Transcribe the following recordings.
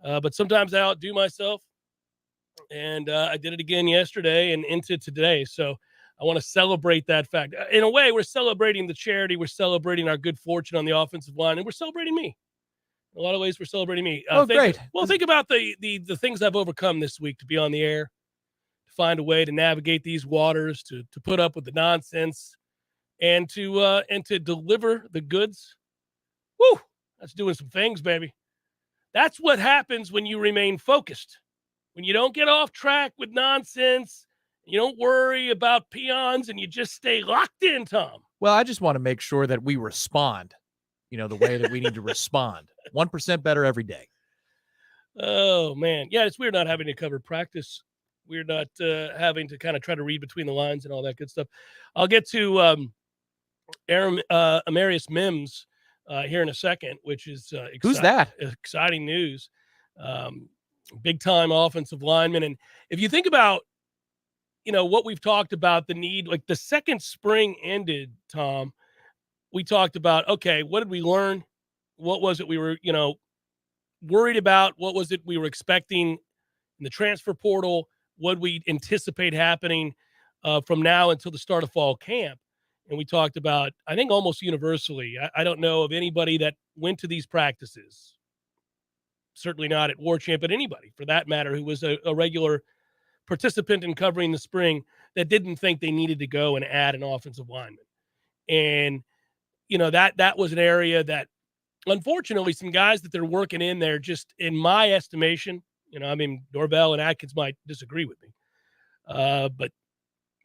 But sometimes I outdo myself, and I did it again yesterday and into today. So I want to celebrate that fact. In a way, we're celebrating the charity. We're celebrating our good fortune on the offensive line, and we're celebrating me. In a lot of ways, we're celebrating me. Great. Think about the things I've overcome this week to be on the air, to find a way to navigate these waters, to put up with the nonsense, and to deliver the goods. Woo! That's doing some things, baby. That's what happens when you remain focused. When you don't get off track with nonsense, you don't worry about peons, and you just stay locked in, Tom. Well, I just want to make sure that we respond, the way that we need to respond. 1% better every day. Oh, man. Yeah, it's weird not having to cover practice. We're not having to kind of try to read between the lines and all that good stuff. I'll get to Amarius Mims here in a second, which is Who's that? Exciting news. Big-time offensive lineman. And if you think about, what we've talked about, the need, like the second spring ended, Tom, we talked about, okay, what did we learn? What was it we were, worried about? What was it we were expecting in the transfer portal? What we anticipate happening from now until the start of fall camp? And we talked about, I think almost universally, I don't know of anybody that went to these practices, certainly not at Warchant, but anybody for that matter who was a regular participant in covering the spring that didn't think they needed to go and add an offensive lineman. And, that was an area that, unfortunately, some guys that they're working in there, just in my estimation, Norvell and Atkins might disagree with me, but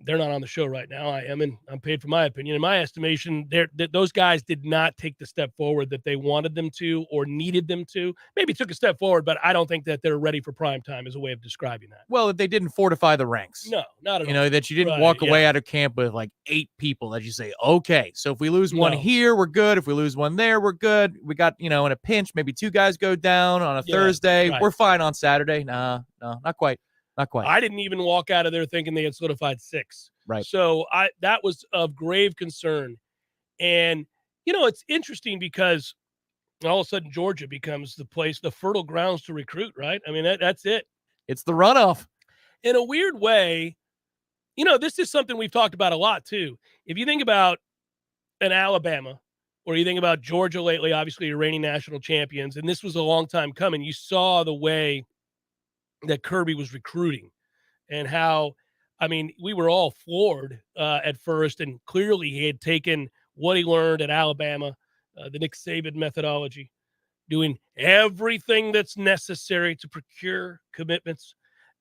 they're not on the show right now. I am, and I'm paid for my opinion. In my estimation, those guys did not take the step forward that they wanted them to or needed them to. Maybe took a step forward, but I don't think that they're ready for prime time as a way of describing that. Well, if they didn't fortify the ranks. No, not at all. That you didn't walk away out of camp with like 8 people that you say, okay, so if we lose one here, we're good. If we lose one there, we're good. We got, in a pinch, maybe 2 guys go down on a Thursday. Right. We're fine on Saturday. No, not quite. Not quite. I didn't even walk out of there thinking they had solidified 6. Right. So that was of grave concern. And, it's interesting because all of a sudden Georgia becomes the fertile grounds to recruit, right? I mean, that's it. It's the runoff. In a weird way, this is something we've talked about a lot too. If you think about an Alabama or you think about Georgia lately, obviously your reigning national champions, and this was a long time coming. You saw the way that Kirby was recruiting and how, we were all floored at first, and clearly he had taken what he learned at Alabama, the Nick Saban methodology, doing everything that's necessary to procure commitments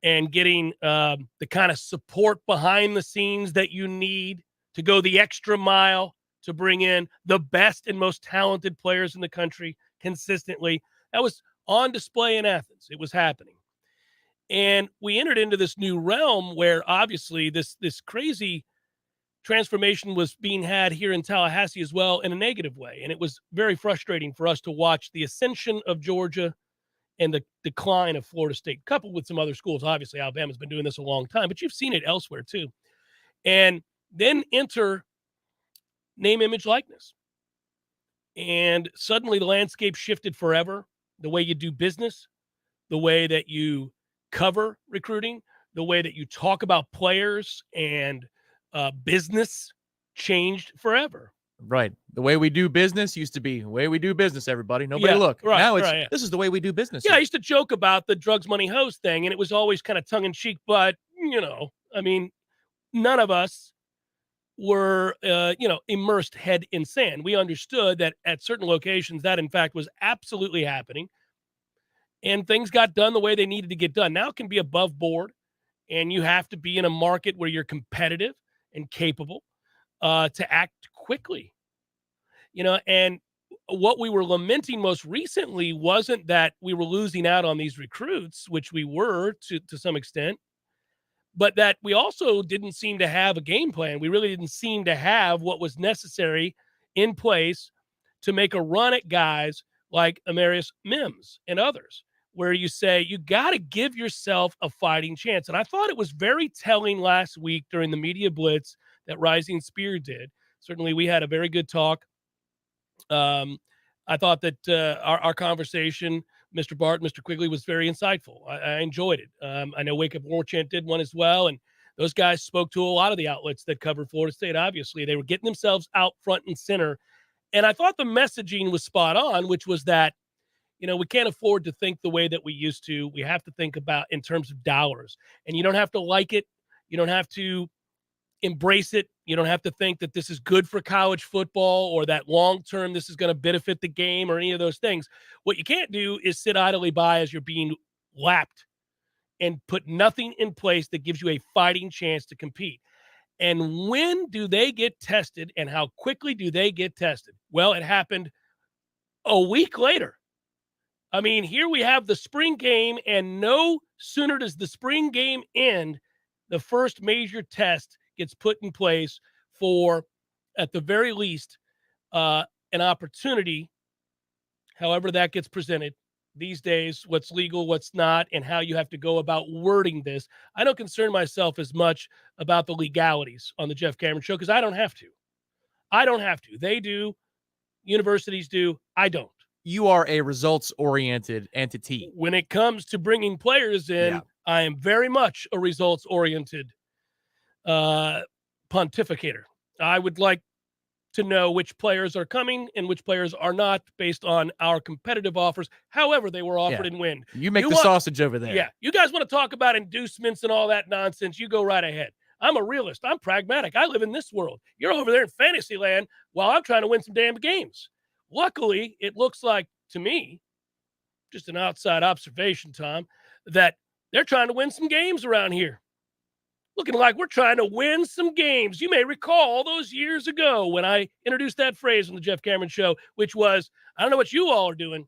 and getting the kind of support behind the scenes that you need to go the extra mile to bring in the best and most talented players in the country consistently. That was on display in Athens. It was happening. And we entered into this new realm where obviously this crazy transformation was being had here in Tallahassee as well in a negative way. And it was very frustrating for us to watch the ascension of Georgia and the decline of Florida State, coupled with some other schools. Obviously, Alabama's been doing this a long time, but you've seen it elsewhere too. And then enter name, image, likeness. And suddenly the landscape shifted forever. The way you do business, the way that you cover recruiting, the way that you talk about players and business changed forever. Right. The way we do business used to be the way we do business, everybody. Nobody look. Right, now this is the way we do business. Yeah, I used to joke about the drugs, money, hose thing, and it was always kind of tongue-in-cheek, but, none of us were, immersed head in sand. We understood that at certain locations that, in fact, was absolutely happening. And things got done the way they needed to get done. Now it can be above board, and you have to be in a market where you're competitive and capable to act quickly. And what we were lamenting most recently wasn't that we were losing out on these recruits, which we were to some extent, but that we also didn't seem to have a game plan. We really didn't seem to have what was necessary in place to make a run at guys like Amarius Mims and others, where you say you got to give yourself a fighting chance. And I thought it was very telling last week during the media blitz that Rising Spear did. Certainly we had a very good talk. I thought that our conversation Mr. Bart, Mr. Quigley was very insightful. I enjoyed it. I know Wake Up Warchant did one as well, and those guys spoke to a lot of the outlets that covered Florida State. Obviously, they were getting themselves out front and center, and I thought the messaging was spot on, which was that, we can't afford to think the way that we used to. We have to think about in terms of dollars, and you don't have to like it. You don't have to embrace it. You don't have to think that this is good for college football or that long-term this is going to benefit the game or any of those things. What you can't do is sit idly by as you're being lapped and put nothing in place that gives you a fighting chance to compete. And when do they get tested, and how quickly do they get tested? Well, it happened a week later. I mean, here we have the spring game, and no sooner does the spring game end, the first major test gets put in place for, at the very least, an opportunity, however that gets presented these days, what's legal, what's not, and how you have to go about wording this. I don't concern myself as much about the legalities on the Jeff Cameron Show because I don't have to. They do. Universities do. I don't. You are a results-oriented entity. When it comes to bringing players in, I am very much a results-oriented pontificator. I would like to know which players are coming and which players are not based on our competitive offers, however they were offered and when. You make the sausage over there. Yeah. You guys want to talk about inducements and all that nonsense, you go right ahead. I'm a realist. I'm pragmatic. I live in this world. You're over there in fantasy land while I'm trying to win some damn games. Luckily, it looks like, to me, just an outside observation, Tom, that they're trying to win some games around here. Looking like we're trying to win some games. You may recall those years ago when I introduced that phrase on the Jeff Cameron Show, which was, I don't know what you all are doing,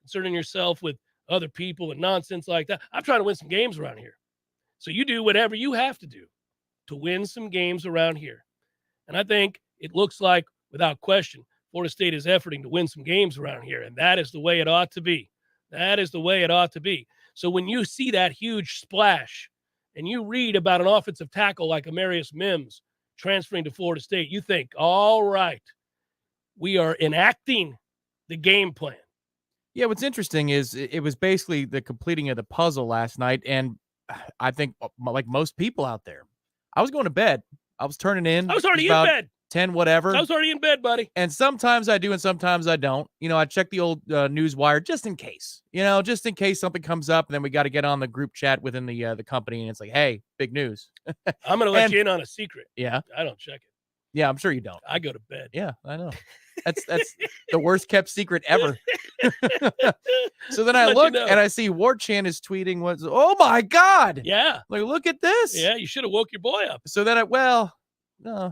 concerning yourself with other people and nonsense like that. I'm trying to win some games around here. So you do whatever you have to do to win some games around here. And I think it looks like, without question, Florida State is efforting to win some games around here, and that is the way it ought to be. That is the way it ought to be. So when you see that huge splash and you read about an offensive tackle like Amarius Mims transferring to Florida State, you think, all right, we are enacting the game plan. Yeah, what's interesting is it was basically the completing of the puzzle last night, and I think, like most people out there, I was going to bed. I was turning in. I was already in bed. 10 whatever. I was already in bed, buddy. And sometimes I do and sometimes I don't. I check the old news wire just in case. Just in case something comes up, and then we got to get on the group chat within the company, and it's like, hey, big news. I'm going to let you in on a secret. Yeah. I don't check it. Yeah, I'm sure you don't. I go to bed. Yeah, I know. That's the worst kept secret ever. So then I look and I see Warchant is tweeting, oh my God. Yeah. Like, look at this. Yeah, you should have woke your boy up. So then no,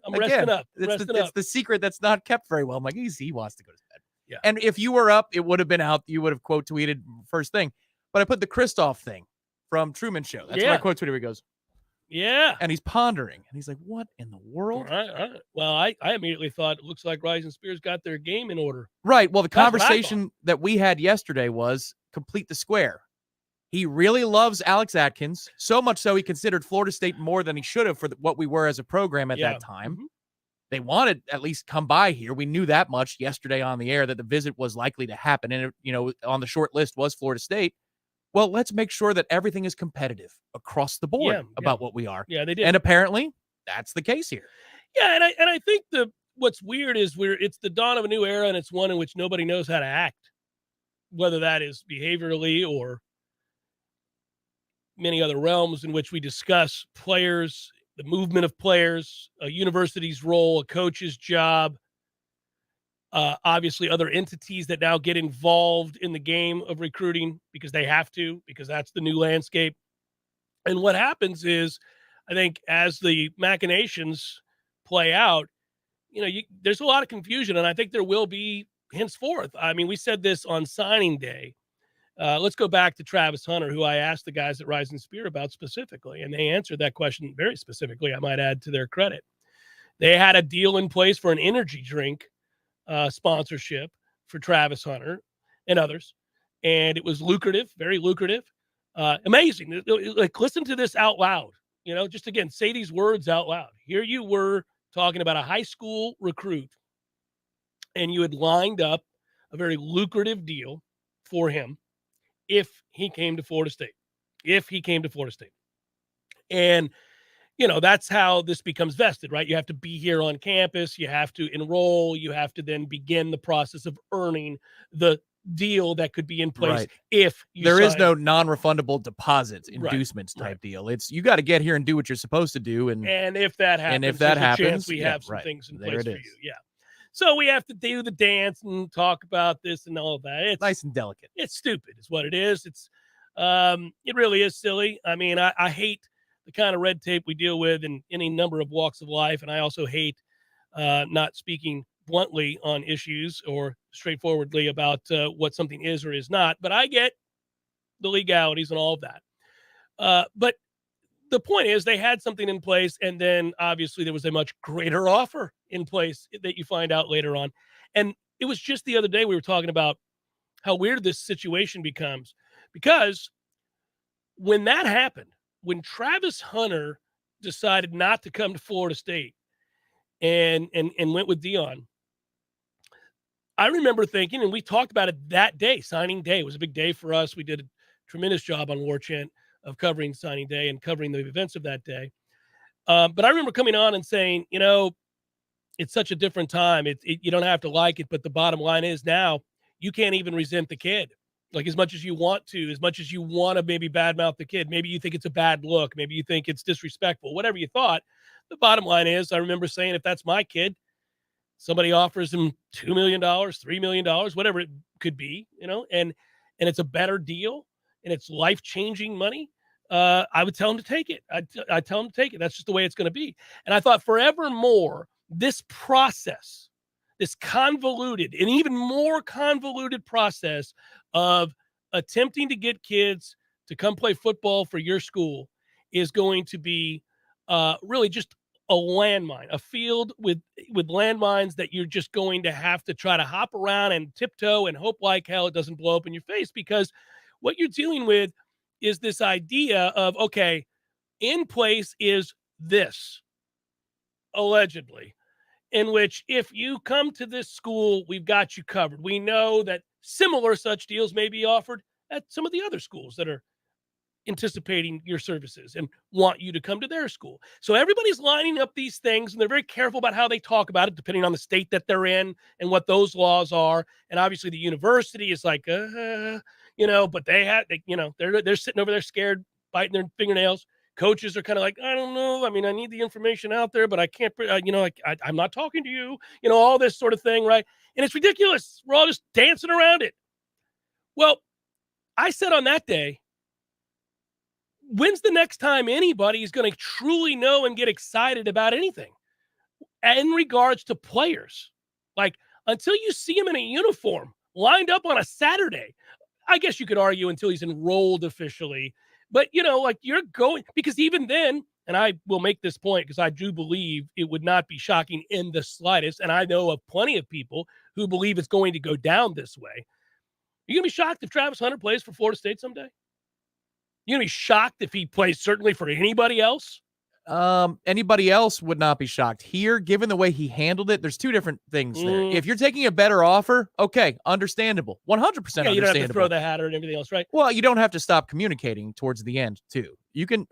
I'm resting up. It's the secret that's not kept very well. I'm like, he wants to go to bed. Yeah. And if you were up, it would have been out. You would have quote tweeted first thing. But I put the Kristoff thing from Truman Show. That's what I quote tweeted where he goes, yeah. And he's pondering. And he's like, what in the world? Well, I immediately thought it looks like Rising Spears got their game in order. Right. Well, the conversation that we had yesterday was complete the square. He really loves Alex Atkins, so much so he considered Florida State more than he should have for what we were as a program at that time. Mm-hmm. They wanted at least come by here. We knew that much yesterday on the air that the visit was likely to happen. And, on the short list was Florida State. Well, let's make sure that everything is competitive across the board about what we are. Yeah, they did. And apparently that's the case here. Yeah, and I think what's weird is it's the dawn of a new era, and it's one in which nobody knows how to act, whether that is behaviorally or many other realms in which we discuss players, the movement of players, a university's role, a coach's job, obviously other entities that now get involved in the game of recruiting because they have to, because that's the new landscape. And what happens is, I think as the machinations play out, there's a lot of confusion, and I think there will be henceforth. I mean, we said this on signing day. Let's go back to Travis Hunter, who I asked the guys at Rising Spear about specifically, and they answered that question very specifically, I might add, to their credit. They had a deal in place for an energy drink sponsorship for Travis Hunter and others, and it was lucrative, very lucrative, amazing. Like, listen to this out loud, just again, say these words out loud. Here you were talking about a high school recruit, and you had lined up a very lucrative deal for him if he came to Florida State. And, that's how this becomes vested, right? You have to be here on campus. You have to enroll. You have to then begin the process of earning the deal that could be in place if you there is no non-refundable deposits, inducements type deal. It's you got to get here and do what you're supposed to do. And if that happens, there's a chance we have some things in place for you. Yeah. So we have to do the dance and talk about this and all of that. It's nice and delicate. It's stupid is what it is. It really is silly. I mean, I hate the kind of red tape we deal with in any number of walks of life. And I also hate not speaking bluntly on issues or straightforwardly about what something is or is not. But I get the legalities and all of that. But the point is they had something in place, and then obviously there was a much greater offer in place that you find out later on. And it was just the other day we were talking about how weird this situation becomes, because when that happened, when Travis Hunter decided not to come to Florida State and went with Dion, I remember thinking, and we talked about it that day, signing day. It was a big day for us. We did a tremendous job on Warchant of covering signing day and covering the events of that day. But I remember coming on and saying, it's such a different time. You don't have to like it, but the bottom line is now you can't even resent the kid. Like as much as you want to, as much as you want to maybe badmouth the kid, maybe you think it's a bad look, maybe you think it's disrespectful, whatever you thought. The bottom line is, I remember saying, if that's my kid, somebody offers him $2 million, $3 million, whatever it could be, and it's a better deal and it's life-changing money, I would tell him to take it. I'd tell him to take it. That's just the way it's going to be. And I thought forevermore, this process, this convoluted and even more convoluted process of attempting to get kids to come play football for your school is going to be really just a landmine, a field with landmines that you're just going to have to try to hop around and tiptoe and hope like hell it doesn't blow up in your face, because what you're dealing with is this idea of, okay, in place is this, allegedly, in which if you come to this school, we've got you covered. We know that similar such deals may be offered at some of the other schools that are anticipating your services and want you to come to their school. So everybody's lining up these things, and they're very careful about how they talk about it, depending on the state that they're in and what those laws are. And obviously the university is like, but they're sitting over there scared, biting their fingernails. Coaches are kind of like, I don't know. I mean, I need the information out there, but I can't, I'm not talking to you, all this sort of thing. Right. And it's ridiculous. We're all just dancing around it. Well, I said on that day, when's the next time anybody is going to truly know and get excited about anything in regards to players? Like, until you see him in a uniform lined up on a Saturday, I guess you could argue until he's enrolled officially. But, you're going, because even then, and I will make this point because I do believe it would not be shocking in the slightest, and I know of plenty of people who believe it's going to go down this way. You're going to be shocked if Travis Hunter plays for Florida State someday? You're going to be shocked if he plays certainly for anybody else? Anybody else would not be shocked. Here, given the way he handled it, there's two different things there. If you're taking a better offer, okay, understandable. 100% understandable. You don't have to throw the hat or everything else, right? Well, you don't have to stop communicating towards the end, too. You can.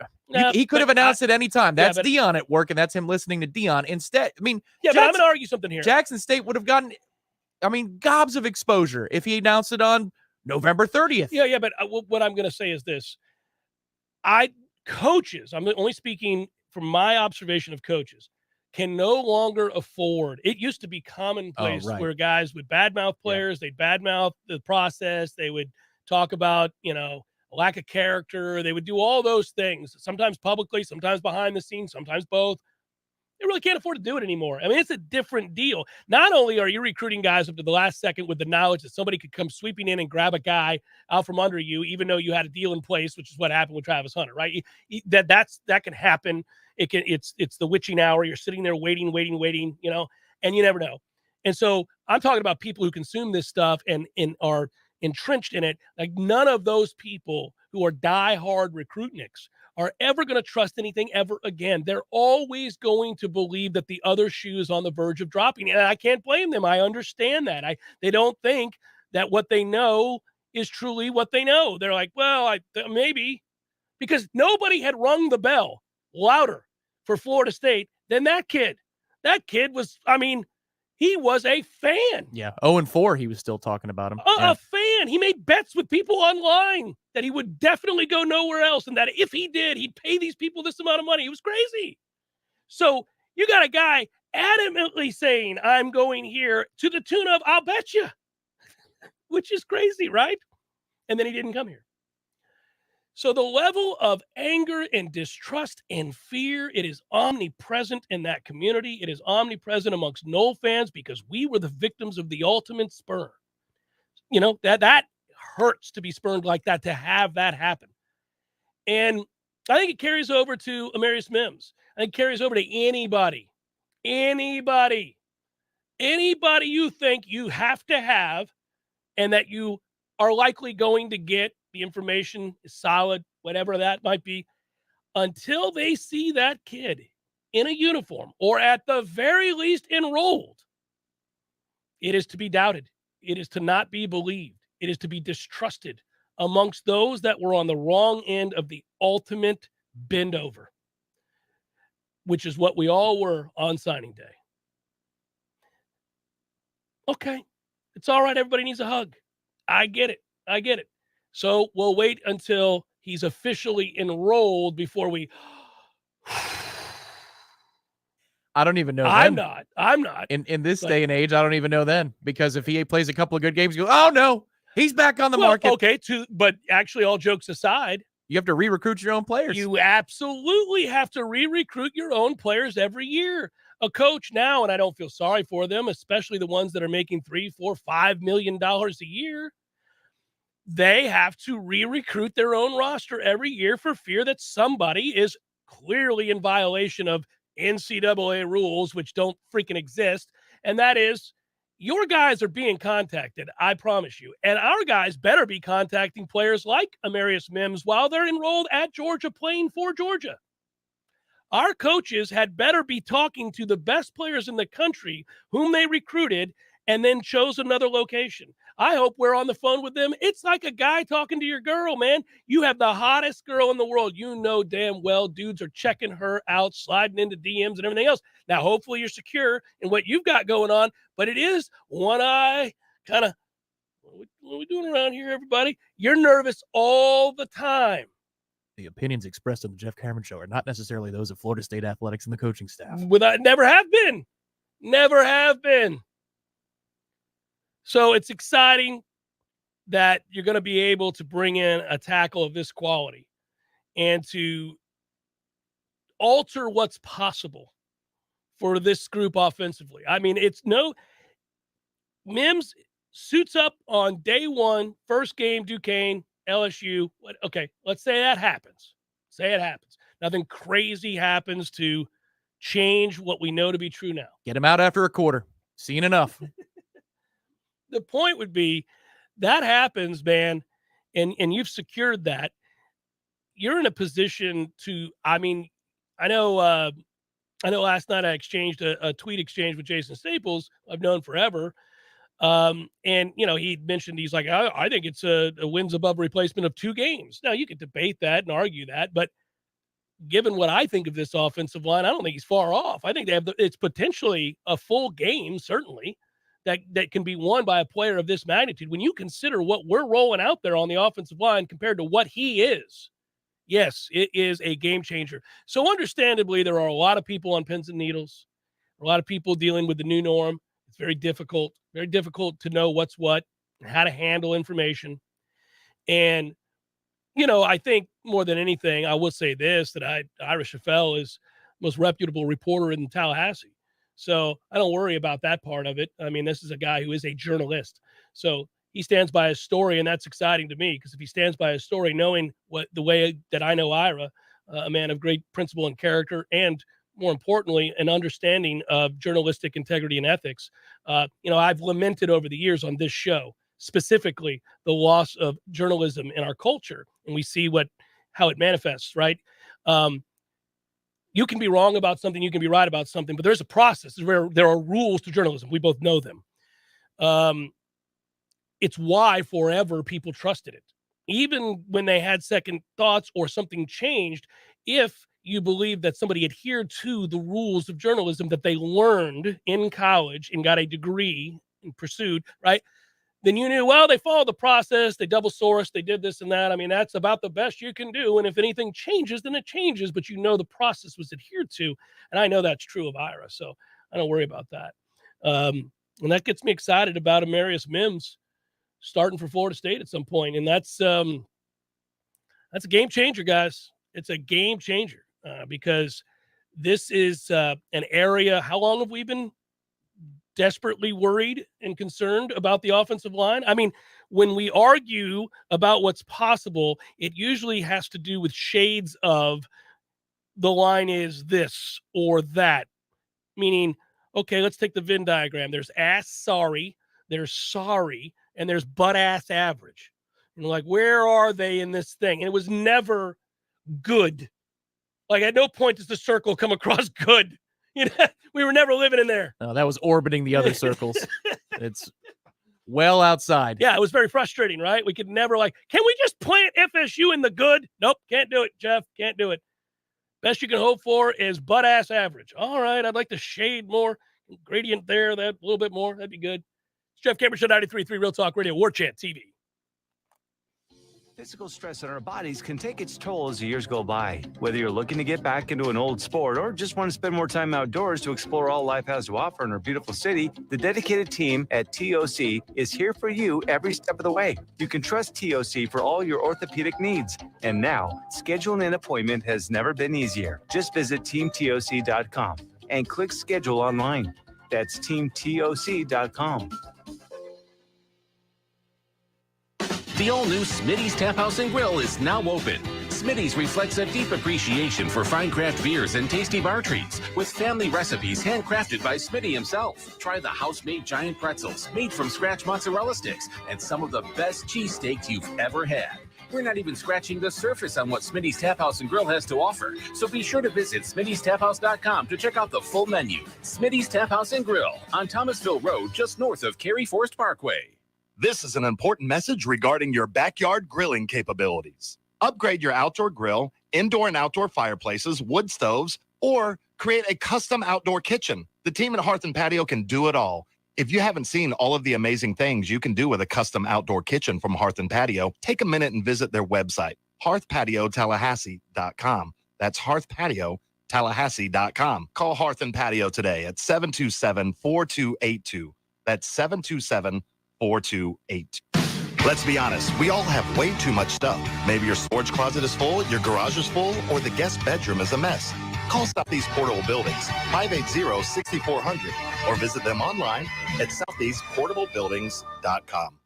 He could have announced it any time. That's Dion at work, and that's him listening to Dion. Instead, I mean, but I'm going to argue something here. Jackson State would have gotten, gobs of exposure if he announced it on November 30th. Yeah, but what I'm going to say is this. Coaches, I'm only speaking from my observation of coaches, can no longer afford. It used to be commonplace where guys would badmouth players, they'd badmouth the process, they would talk about, lack of character, they would do all those things, sometimes publicly, sometimes behind the scenes, sometimes both. They really can't afford to do it anymore. I mean, it's a different deal. Not only are you recruiting guys up to the last second with the knowledge that somebody could come sweeping in and grab a guy out from under you, even though you had a deal in place, which is what happened with Travis Hunter, right? That can happen. It's the witching hour. You're sitting there waiting, and you never know. And so I'm talking about people who consume this stuff and are entrenched in it. Like, none of those people who are diehard recruitniks are ever going to trust anything ever again. They're always going to believe that the other shoe is on the verge of dropping. And I can't blame them. I understand that. They don't think that what they know is truly what they know. They're like, well, maybe, because nobody had rung the bell louder for Florida State than that kid. That kid was, he was a fan. Yeah, 0-4, he was still talking about him. A fan. He made bets with people online that he would definitely go nowhere else, and that if he did, he'd pay these people this amount of money. He was crazy. So you got a guy adamantly saying, I'm going here, to the tune of, I'll bet you, which is crazy, right? And then he didn't come here. So the level of anger and distrust and fear, it is omnipresent in that community. It is omnipresent amongst Nole fans because we were the victims of the ultimate spurn. That hurts to be spurned like that, to have that happen. And I think it carries over to Amarius Mims. I think it carries over to anybody you think you have to have and that you are likely going to get. The information is solid, whatever that might be, until they see that kid in a uniform or at the very least enrolled. It is to be doubted. It is to not be believed. It is to be distrusted amongst those that were on the wrong end of the ultimate bend over, which is what we all were on signing day. Okay, it's all right. Everybody needs a hug. I get it. So we'll wait until he's officially enrolled before we. I don't even know. I'm not. In this day and age, I don't even know then, because if he plays a couple of good games, you go, oh no, he's back on the market. Okay, but actually, all jokes aside, you have to re-recruit your own players. You absolutely have to re-recruit your own players every year. A coach now, and I don't feel sorry for them, especially the ones that are making $3, $4, $5 million a year. They have to re-recruit their own roster every year for fear that somebody is clearly in violation of NCAA rules, which don't freaking exist. And that is, your guys are being contacted, I promise you. And our guys better be contacting players like Amarius Mims while they're enrolled at Georgia playing for Georgia. Our coaches had better be talking to the best players in the country whom they recruited and then chose another location. I hope we're on the phone with them. It's like a guy talking to your girl, man. You have the hottest girl in the world. You know damn well dudes are checking her out, sliding into DMs and everything else. Now, hopefully you're secure in what you've got going on, but it is one eye kind of, what are we doing around here, everybody? You're nervous all the time. The opinions expressed on the Jeff Cameron Show are not necessarily those of Florida State athletics and the coaching staff. Never have been. Never have been. So it's exciting that you're going to be able to bring in a tackle of this quality and to alter what's possible for this group offensively. I mean, Mims suits up on day one, first game, Duquesne, LSU. Okay, let's say that happens. Say it happens. Nothing crazy happens to change what we know to be true now. Get him out after a quarter. Seen enough. The point would be that happens, man, and you've secured that. You're in a position to, I know last night I exchanged a tweet exchange with Jason Staples, I've known forever. And, he mentioned, he's like, I think it's a wins above replacement of 2 games. Now, you could debate that and argue that, but given what I think of this offensive line, I don't think he's far off. I think it's potentially a full game, certainly, that can be won by a player of this magnitude. When you consider what we're rolling out there on the offensive line compared to what he is, yes, it is a game changer. So understandably, there are a lot of people on pins and needles, a lot of people dealing with the new norm. It's very difficult to know what's what and how to handle information. And, I think more than anything, I will say this, that Ira Scheffel is the most reputable reporter in Tallahassee. So I don't worry about that part of it. I mean, this is a guy who is a journalist. So he stands by his story, and that's exciting to me, because if he stands by his story, knowing the way that I know Ira, a man of great principle and character, and more importantly, an understanding of journalistic integrity and ethics. I've lamented over the years on this show, specifically the loss of journalism in our culture. And we see how it manifests, right? You can be wrong about something, you can be right about something, but there's a process where there are rules to journalism. We both know them. it's why forever people trusted it. Even when they had second thoughts or something changed, if you believe that somebody adhered to the rules of journalism that they learned in college and got a degree and pursued, right? Then you knew, well, they followed the process, they double sourced, they did this and that. I mean, that's about the best you can do. And if anything changes, then it changes, but you know the process was adhered to. And I know that's true of Ira, so I don't worry about that. And that gets me excited about Amarius Mims starting for Florida State at some point. And that's a game changer, guys. It's a game changer because this is an area. How long have we been desperately worried and concerned about the offensive line? I mean, when we argue about what's possible, it usually has to do with shades of the line is this or that, meaning, okay, let's take the Venn diagram. There's ass sorry, there's sorry, and there's butt ass average. And like, where are they in this thing? And it was never good. Like, at no point does the circle come across good. You know, we were never living in there. No, that was orbiting the other circles. It's well outside. Yeah, it was very frustrating, right? We could never can we just plant FSU in the good? Nope, can't do it, Jeff. Can't do it. Best you can hope for is butt ass average. All right, I'd like to shade more gradient there, that a little bit more. That'd be good. It's Jeff Cameron Show, 93.3 Real Talk Radio, Warchant TV. Physical stress on our bodies can take its toll as the years go by. Whether you're looking to get back into an old sport or just want to spend more time outdoors to explore all life has to offer in our beautiful city, the dedicated team at TOC is here for you every step of the way. You can trust TOC for all your orthopedic needs. And now, scheduling an appointment has never been easier. Just visit teamtoc.com and click schedule online. That's teamtoc.com. The all-new Smitty's Tap House and Grill is now open. Smitty's reflects a deep appreciation for fine craft beers and tasty bar treats, with family recipes handcrafted by Smitty himself. Try the house-made giant pretzels, made from scratch mozzarella sticks, and some of the best cheesesteaks you've ever had. We're not even scratching the surface on what Smitty's Tap House and Grill has to offer, so be sure to visit Smitty'sTapHouse.com to check out the full menu. Smitty's Tap House and Grill on Thomasville Road, just north of Cary Forest Parkway. This is an important message regarding your backyard grilling capabilities. Upgrade your outdoor grill, indoor and outdoor fireplaces, wood stoves, or create a custom outdoor kitchen. The team at Hearth and Patio can do it all. If you haven't seen all of the amazing things you can do with a custom outdoor kitchen from Hearth and Patio, take a minute and visit their website, hearthpatiotallahassee.com. That's hearthpatiotallahassee.com. Call Hearth and Patio today at 727-4282. That's 727-4282. Let's be honest, we all have way too much stuff. Maybe your storage closet is full, your garage is full, or the guest bedroom is a mess. Call Southeast Portable Buildings, 580-6400, or visit them online at southeastportablebuildings.com.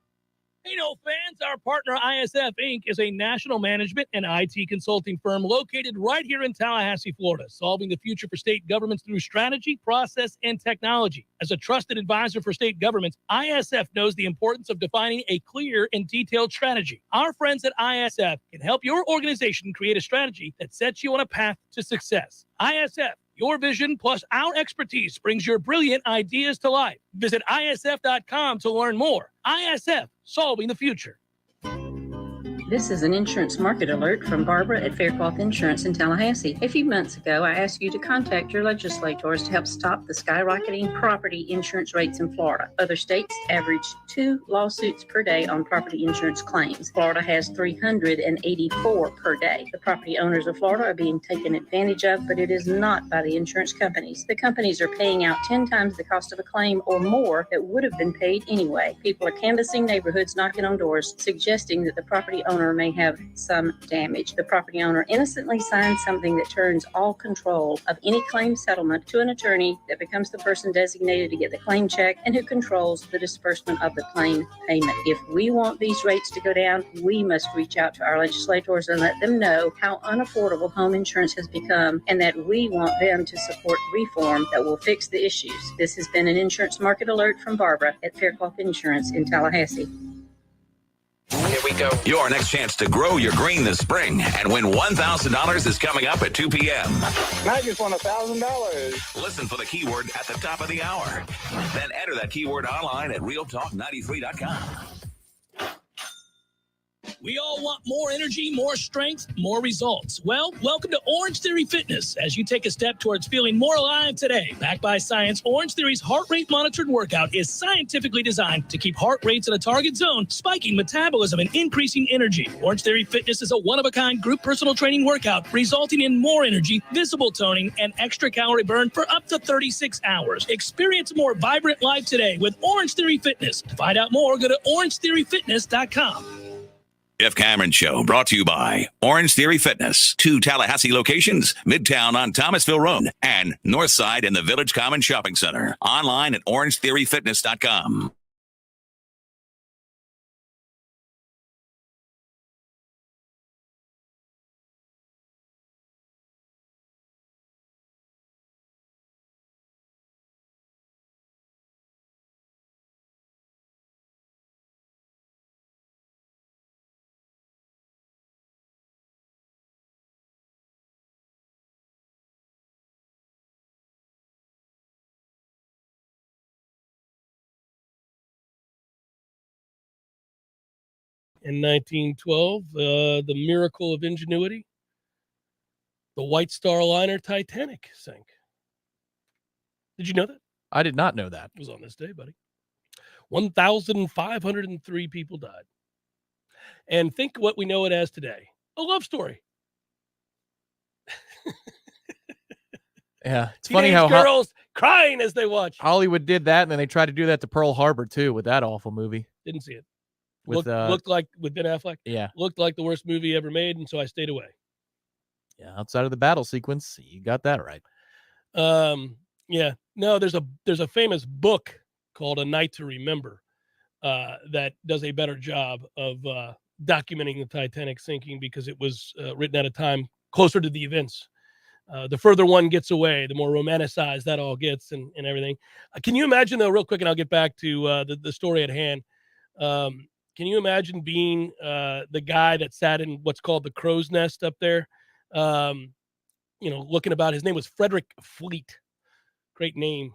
Hey, no fans, our partner ISF Inc. is a national management and IT consulting firm located right here in Tallahassee, Florida, solving the future for state governments through strategy, process, and technology. As a trusted advisor for state governments, ISF knows the importance of defining a clear and detailed strategy. Our friends at ISF can help your organization create a strategy that sets you on a path to success. ISF, your vision plus our expertise brings your brilliant ideas to life. Visit ISF.com to learn more. ISF, solving the future. This is an insurance market alert from Barbara at Faircloth Insurance in Tallahassee. A few months ago, I asked you to contact your legislators to help stop the skyrocketing property insurance rates in Florida. Other states average 2 lawsuits per day on property insurance claims. Florida has 384 per day. The property owners of Florida are being taken advantage of, but it is not by the insurance companies. The companies are paying out 10 times the cost of a claim or more that would have been paid anyway. People are canvassing neighborhoods, knocking on doors, suggesting that the property owner may have some damage. The property owner innocently signs something that turns all control of any claim settlement to an attorney that becomes the person designated to get the claim check and who controls the disbursement of the claim payment. If we want these rates to go down, we must reach out to our legislators and let them know how unaffordable home insurance has become and that we want them to support reform that will fix the issues. This has been an insurance market alert from Barbara at Faircloth Insurance in Tallahassee. Here we go. Your next chance to grow your green this spring and win $1,000 is coming up at 2 p.m. I just won $1,000. Listen for the keyword at the top of the hour. Then enter that keyword online at realtalk93.com. We all want more energy, more strength, more results. Well, welcome to Orange Theory Fitness as you take a step towards feeling more alive today. Backed by science, Orange Theory's heart rate monitored workout is scientifically designed to keep heart rates in a target zone, spiking metabolism and increasing energy. Orange Theory Fitness is a one-of-a-kind group personal training workout resulting in more energy, visible toning, and extra calorie burn for up to 36 hours. Experience a more vibrant life today with Orange Theory Fitness. To find out more, go to orangetheoryfitness.com. Jeff Cameron Show brought to you by Orange Theory Fitness. 2 Tallahassee locations, Midtown on Thomasville Road and Northside in the Village Common Shopping Center. Online at orangetheoryfitness.com. In 1912, the miracle of ingenuity, the White Star liner Titanic sank. Did you know that? I did not know that. It was on this day, buddy. 1,503 people died. And think what we know it as today. A love story. Yeah. It's Teenage funny how girls crying as they watch. Hollywood did that, and then they tried to do that to Pearl Harbor, too, with that awful movie. Didn't see it. With, looked like, with Ben Affleck? Yeah. Looked like the worst movie ever made, and so I stayed away. Yeah, outside of the battle sequence, you got that right. Yeah. No, there's a famous book called A Night to Remember that does a better job of documenting the Titanic sinking because it was written at a time closer to the events. The further one gets away, the more romanticized that all gets and everything. Can you imagine, though, real quick, and I'll get back to the story at hand. Can you imagine being the guy that sat in what's called the crow's nest up there? Looking about, his name was Frederick Fleet. Great name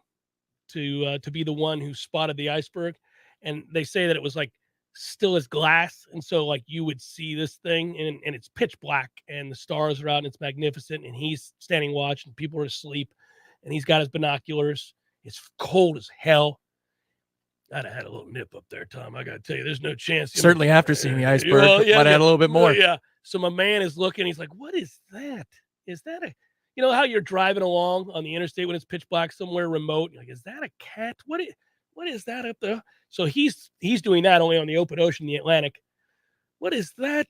to be the one who spotted the iceberg. And they say that it was like still as glass. And so like you would see this thing and it's pitch black and the stars are out and it's magnificent. And he's standing watch and people are asleep and he's got his binoculars. It's cold as hell. I'd have had a little nip up there, Tom. I got to tell you, there's no chance. Certainly after seeing the iceberg, might have had a little bit more. Yeah. So my man is looking. He's like, what is that? Is that a, you know how you're driving along on the interstate when it's pitch black somewhere remote? You're like, is that a cat? What is that up there? So he's doing that only on the open ocean, the Atlantic. What is that?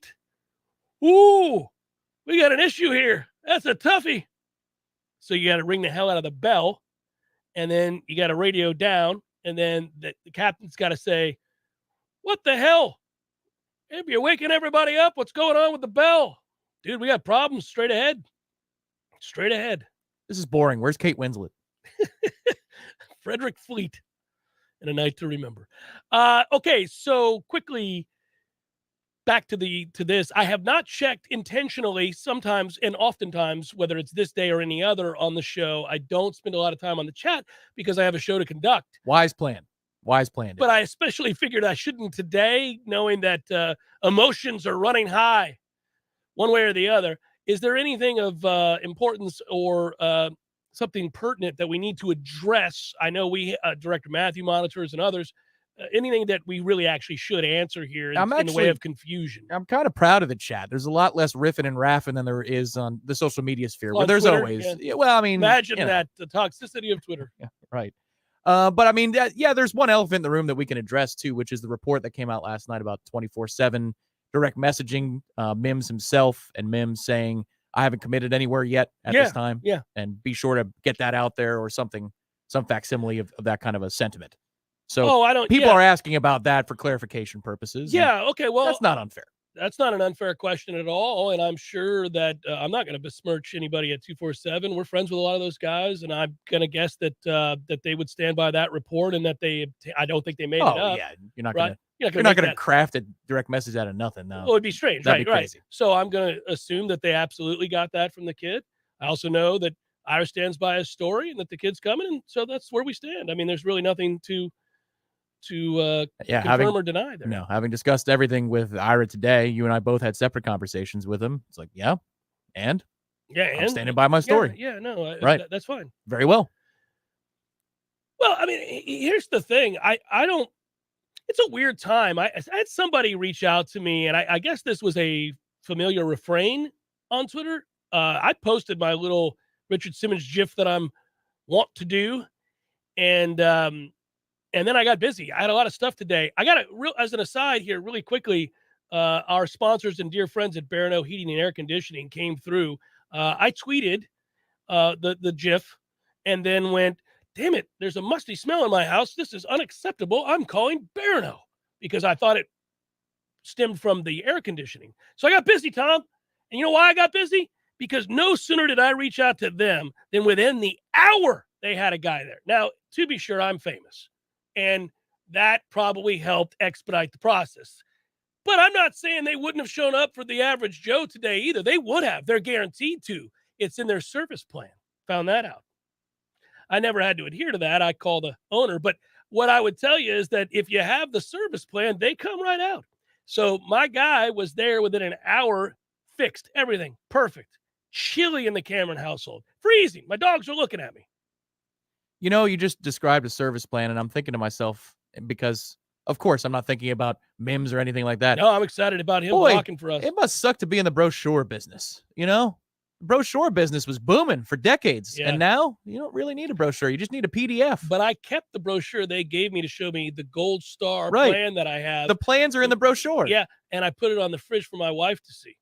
Ooh, we got an issue here. That's a toughie. So you got to ring the hell out of the bell. And then you got to radio down. And then the captain's got to say, what the hell? Maybe you're waking everybody up. What's going on with the bell? Dude, we got problems straight ahead. Straight ahead. This is boring. Where's Kate Winslet? Frederick Fleet and A Night to Remember. Okay, so quickly back to this. I have not checked intentionally sometimes and oftentimes, whether it's this day or any other on the show. I don't spend a lot of time on the chat because I have a show to conduct. Wise plan. But I especially figured I shouldn't today, knowing that emotions are running high one way or the other. Is there anything of importance or something pertinent that we need to address? I know we, Director Matthew monitors and others, anything that we really actually should answer here in the way of confusion. I'm kind of proud of the chat. There's a lot less riffing and raffing than there is on the social media sphere. But there's Twitter, always, well, I mean, imagine that, the toxicity of Twitter. Yeah, right. But I mean, there's one elephant in the room that we can address too, which is the report that came out last night about 24/7 direct messaging. Mims himself and Mims saying, I haven't committed anywhere yet at this time. Yeah. And be sure to get that out there or something, some facsimile of that kind of a sentiment. So people are asking about that for clarification purposes. Yeah. Okay. Well, that's not unfair. That's not an unfair question at all. And I'm sure that I'm not going to besmirch anybody at 247. We're friends with a lot of those guys. And I'm going to guess that that they would stand by that report and that I don't think they made it up. Yeah. You're not going to craft a direct message out of nothing now. Well, it'd be strange. That'd be crazy. Right. So I'm going to assume that they absolutely got that from the kid. I also know that Ira stands by his story and that the kid's coming. And so that's where we stand. I mean, there's really nothing to to confirm or deny there. No, having discussed everything with Ira today, you and I both had separate conversations with him. It's like, yeah, and I'm standing by my story. Right. That's fine. Very well. Well, I mean, here's the thing. I don't. It's a weird time. I had somebody reach out to me, and I guess this was a familiar refrain on Twitter. I posted my little Richard Simmons GIF that I'm want to do, and then I got busy. I had a lot of stuff today. I got as an aside here, really quickly. Our sponsors and dear friends at Barano Heating and Air Conditioning came through. I tweeted the GIF, and then went, damn it, there's a musty smell in my house. This is unacceptable. I'm calling Barano, because I thought it stemmed from the air conditioning. So I got busy, Tom. And you know why I got busy? Because no sooner did I reach out to them than within the hour they had a guy there. Now, to be sure, I'm famous, and that probably helped expedite the process. But I'm not saying they wouldn't have shown up for the average Joe today either. They would have. They're guaranteed to. It's in their service plan. Found that out. I never had to adhere to that. I call the owner. But what I would tell you is that if you have the service plan, they come right out. So my guy was there within an hour, fixed everything. Perfect. Chilly in the Cameron household. Freezing. My dogs are looking at me. You know, you just described a service plan, and I'm thinking to myself, because, of course, I'm not thinking about Mims or anything like that. No, I'm excited about him walking for us. It must suck to be in the brochure business, you know? Brochure business was booming for decades, and now you don't really need a brochure. You just need a PDF. But I kept the brochure they gave me to show me the gold star plan that I have. The plans are in the brochure. Yeah, and I put it on the fridge for my wife to see.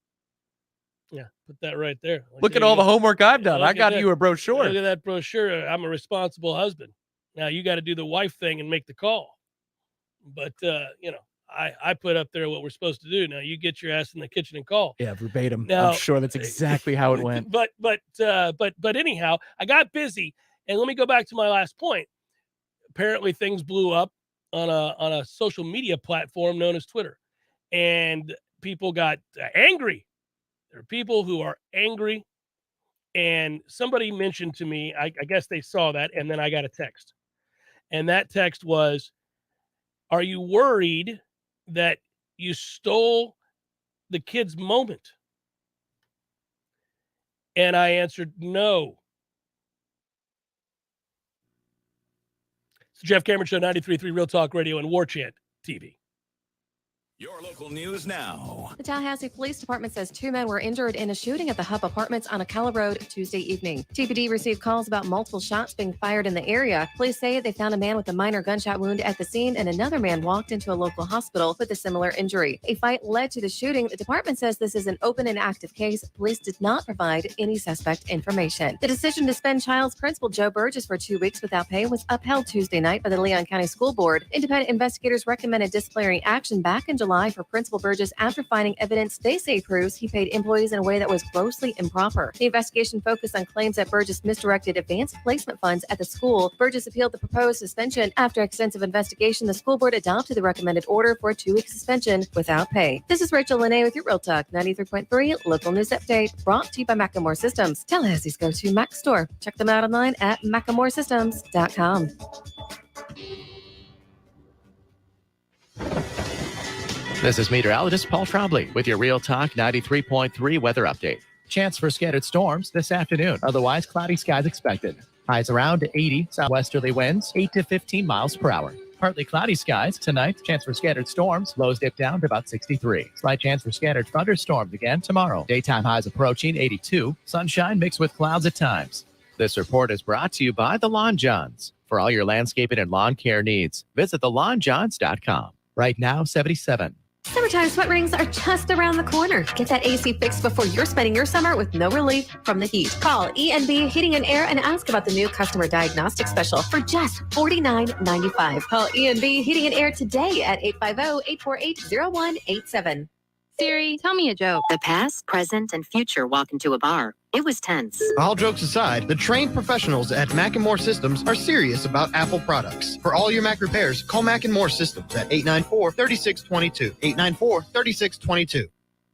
Yeah, put that right there. Look at all the homework I've done. I got you a brochure. Look at that brochure. I'm a responsible husband. Now you got to do the wife thing and make the call. But, you know, I put up there what we're supposed to do. Now you get your ass in the kitchen and call. Yeah, verbatim. Now, I'm sure that's exactly how it went. But anyhow, I got busy, and let me go back to my last point. Apparently, things blew up on a social media platform known as Twitter, and people got angry. There are people who are angry, and somebody mentioned to me, I guess they saw that, and then I got a text, and that text was, "Are you worried that you stole the kid's moment?" And I answered, no. It's the Jeff Cameron Show, 93.3 Real Talk Radio and Warchant TV. Your local news now. The Tallahassee Police Department says 2 men were injured in a shooting at the Hub Apartments on Ocala Road Tuesday evening. TPD received calls about multiple shots being fired in the area. Police say they found a man with a minor gunshot wound at the scene, and another man walked into a local hospital with a similar injury. A fight led to the shooting. The department says this is an open and active case. Police did not provide any suspect information. The decision to suspend Child's principal Joe Burgess for 2 weeks without pay was upheld Tuesday night by the Leon County School Board. Independent investigators recommended disciplinary action back in July for Principal Burgess after finding evidence they say proves he paid employees in a way that was grossly improper. The investigation focused on claims that Burgess misdirected advanced placement funds at the school. Burgess appealed the proposed suspension. After extensive investigation, the school board adopted the recommended order for a 2-week suspension without pay. This is Rachel Lene with your Real Talk 93.3 local news update, brought to you by Macklemore Systems, Tallahassee's go-to Mac store. Check them out online at MacklemoreSystems.com. This is meteorologist Paul Trombley with your Real Talk 93.3 weather update. Chance for scattered storms this afternoon. Otherwise, cloudy skies expected. Highs around 80, southwesterly winds 8 to 15 miles per hour. Partly cloudy skies tonight. Chance for scattered storms. Lows dip down to about 63. Slight chance for scattered thunderstorms again tomorrow. Daytime highs approaching 82. Sunshine mixed with clouds at times. This report is brought to you by the Lawn Johns. For all your landscaping and lawn care needs, visit thelawnjohns.com. Right now, 77. Summertime sweat rings are just around the corner. Get that AC fixed before you're spending your summer with no relief from the heat. Call ENB Heating and Air and ask about the new customer diagnostic special for just $49.95. Call ENB Heating and Air today at 850-848-0187. Siri, tell me a joke. The past, present, and future walk into a bar. It was tense. All jokes aside, the trained professionals at Mac & More Systems are serious about Apple products. For all your Mac repairs, call Mac & More Systems at 894-3622. 894-3622.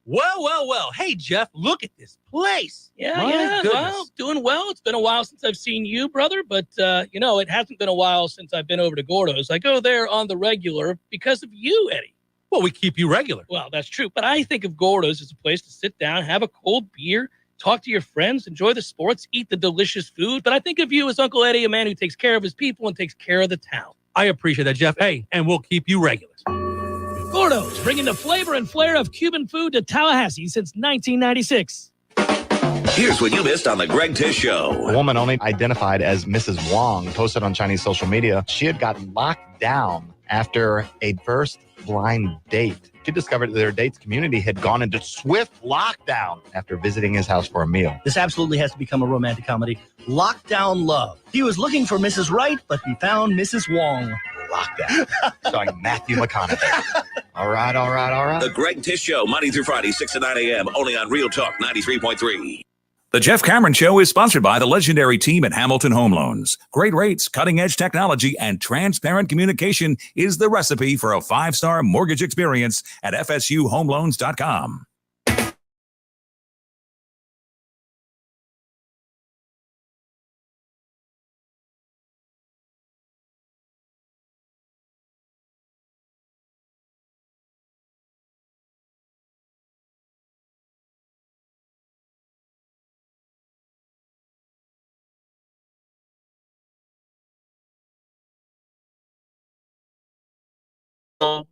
Well. Hey, Jeff, look at this place. Yeah. Well, doing well. It's been a while since I've seen you, brother, but, it hasn't been a while since I've been over to Gordo's. I go there on the regular because of you, Eddie. Well, we keep you regular. Well, that's true, but I think of Gordo's as a place to sit down, have a cold beer, talk to your friends, enjoy the sports, eat the delicious food. But I think of you as Uncle Eddie, a man who takes care of his people and takes care of the town. I appreciate that, Jeff. Hey, and we'll keep you regular. Gordo's, bringing the flavor and flair of Cuban food to Tallahassee since 1996. Here's what you missed on the Greg Tish Show. A woman only identified as Mrs. Wong posted on Chinese social media she had gotten locked down after a first blind date. She discovered that their date's community had gone into swift lockdown after visiting his house for a meal. This absolutely has to become a romantic comedy. Lockdown Love. He was looking for Mrs. Right, but he found Mrs. Wong. Lockdown. Starring Matthew McConaughey. All right. The Greg Tish Show, Monday through Friday, 6 to 9 a.m., only on Real Talk 93.3. The Jeff Cameron Show is sponsored by the legendary team at Hamilton Home Loans. Great rates, cutting-edge technology, and transparent communication is the recipe for a 5-star mortgage experience at FSUHomeLoans.com.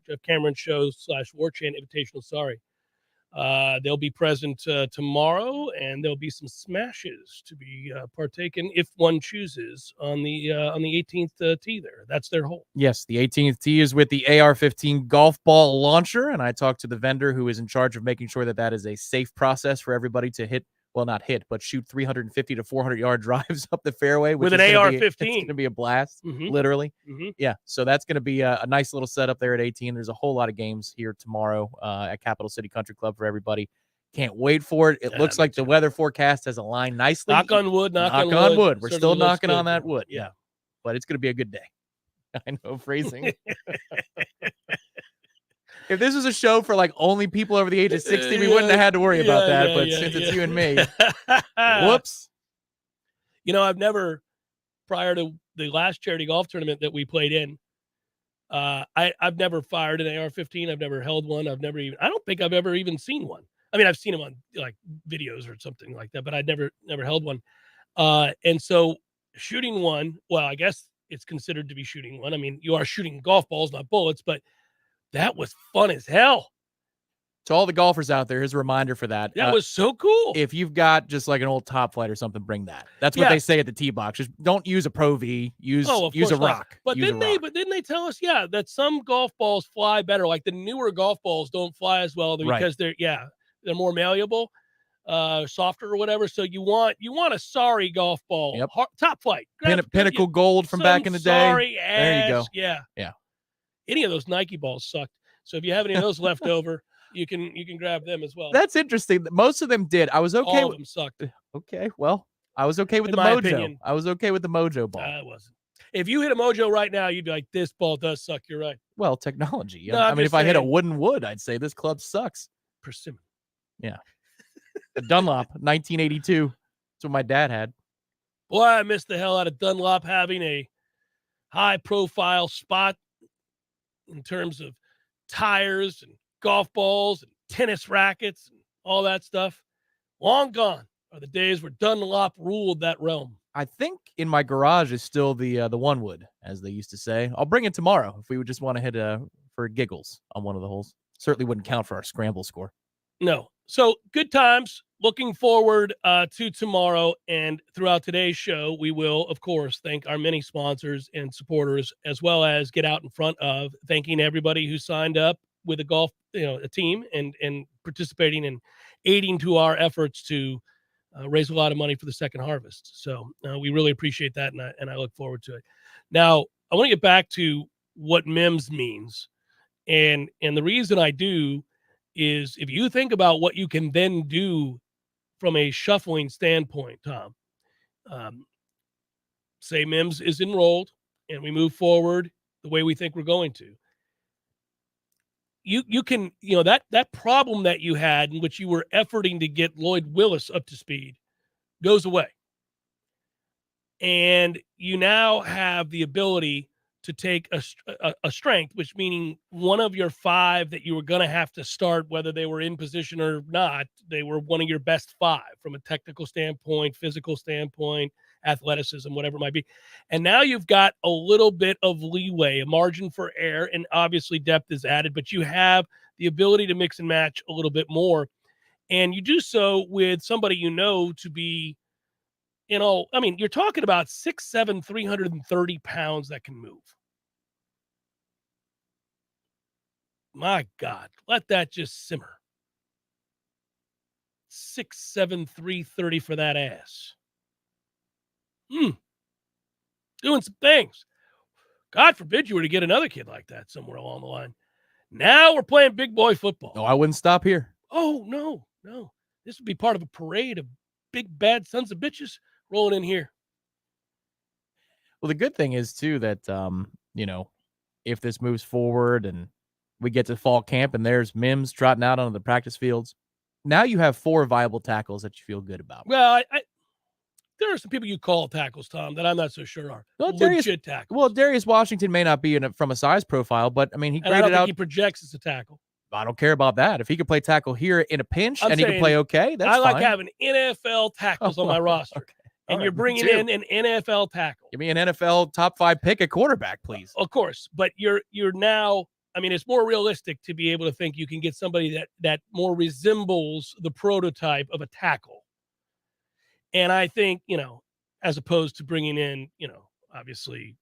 Jeff Cameron Show / Warchant Invitational. Sorry. They'll be present tomorrow, and there'll be some smashes to be partaken if one chooses on the 18th tee there. That's their hole. Yes, the 18th tee is with the AR-15 golf ball launcher, and I talked to the vendor who is in charge of making sure that that is a safe process for everybody to hit. Well, not hit, but shoot 350 to 400-yard drives up the fairway. With an AR-15. It's going to be a blast, literally. Yeah, so that's going to be a nice little setup there at 18. There's a whole lot of games here tomorrow at Capital City Country Club for everybody. Can't wait for it. It looks like the weather forecast has aligned nicely. Knock on wood, knock on wood. We're Certainly still knocking good. on that wood. Yeah. But it's going to be a good day. I know, phrasing. If this was a show for like only people over the age of 60, we wouldn't have had to worry about that. But since it's you and me, whoops. I've never, prior to the last charity golf tournament that we played in, I've never fired an AR-15. I've never held one. I don't think I've ever even seen one. I mean, I've seen them on like videos or something like that, but I'd never held one. And so shooting one, well, I guess it's considered to be shooting one. I mean, you are shooting golf balls, not bullets, but that was fun as hell. To all the golfers out there, here's a reminder for that. That was so cool. If you've got just like an old Top Flight or something, bring that. That's what they say at the tee box. Just don't use a Pro V. Use a rock. But didn't they tell us, that some golf balls fly better? Like the newer golf balls don't fly as well because they're more malleable, softer or whatever. So you want a sorry golf ball. Yep. Top Flight. Pinnacle Gold from back in the day. Sorry ass. There you go. Yeah. Any of those Nike balls sucked. So if you have any of those left over, you can grab them as well. That's interesting. Most of them did. I was okay. All of them sucked. Okay, well, I was okay with the Mojo. Opinion. I was okay with the Mojo ball. I wasn't. If you hit a Mojo right now, you'd be like, this ball does suck. You're right. Well, technology. No, I mean, if I hit a wooden wood, I'd say this club sucks. Persimmon. Yeah. The Dunlop, 1982. That's what my dad had. Boy, I missed the hell out of Dunlop having a high-profile spot in terms of tires and golf balls and tennis rackets and all that stuff. Long gone are the days where Dunlop ruled that realm. I think in my garage is still the one wood, as they used to say. I'll bring it tomorrow if we would just want to hit for giggles on one of the holes. Certainly wouldn't count for our scramble score. No. So good times. Looking forward to tomorrow, and throughout today's show, we will, of course, thank our many sponsors and supporters, as well as get out in front of thanking everybody who signed up with a team and participating and aiding to our efforts to raise a lot of money for the second harvest. So we really appreciate that, and I look forward to it. Now, I want to get back to what Mims means, and the reason I do is if you think about what you can then do from a shuffling standpoint, Tom, say Mims is enrolled and we move forward the way we think we're going to. you can, that problem that you had in which you were efforting to get Lloyd Willis up to speed goes away. And you now have the ability to take a strength, which meaning one of your 5 that you were going to have to start, whether they were in position or not, they were one of your best 5 from a technical standpoint, physical standpoint, athleticism, whatever it might be. And now you've got a little bit of leeway, a margin for error, and obviously depth is added, but you have the ability to mix and match a little bit more. And you do so with somebody to be, you're talking about 6'7", 330 pounds that can move. My God, let that just simmer. 6'7", 330 for that ass. Doing some things. God forbid you were to get another kid like that somewhere along the line. Now we're playing big boy football. No, I wouldn't stop here. Oh, no. This would be part of a parade of big, bad sons of bitches rolling in here. Well, the good thing is, too, that, if this moves forward and we get to fall camp and there's Mims trotting out onto the practice fields, now you have 4 viable tackles that you feel good about. Well, there are some people you call tackles, Tom, that I'm not so sure are legit tackles. Well, Darius Washington may not be from a size profile, but, he graded I don't think out. he projects as a tackle. I don't care about that. If he could play tackle here in a pinch and he can play okay, that's fine. I like having NFL tackles on my roster. Okay. And you're bringing in an NFL tackle. Give me an NFL top 5 pick at quarterback, please. Of course, but you're now, it's more realistic to be able to think you can get somebody that more resembles the prototype of a tackle. And I think, as opposed to bringing in, obviously,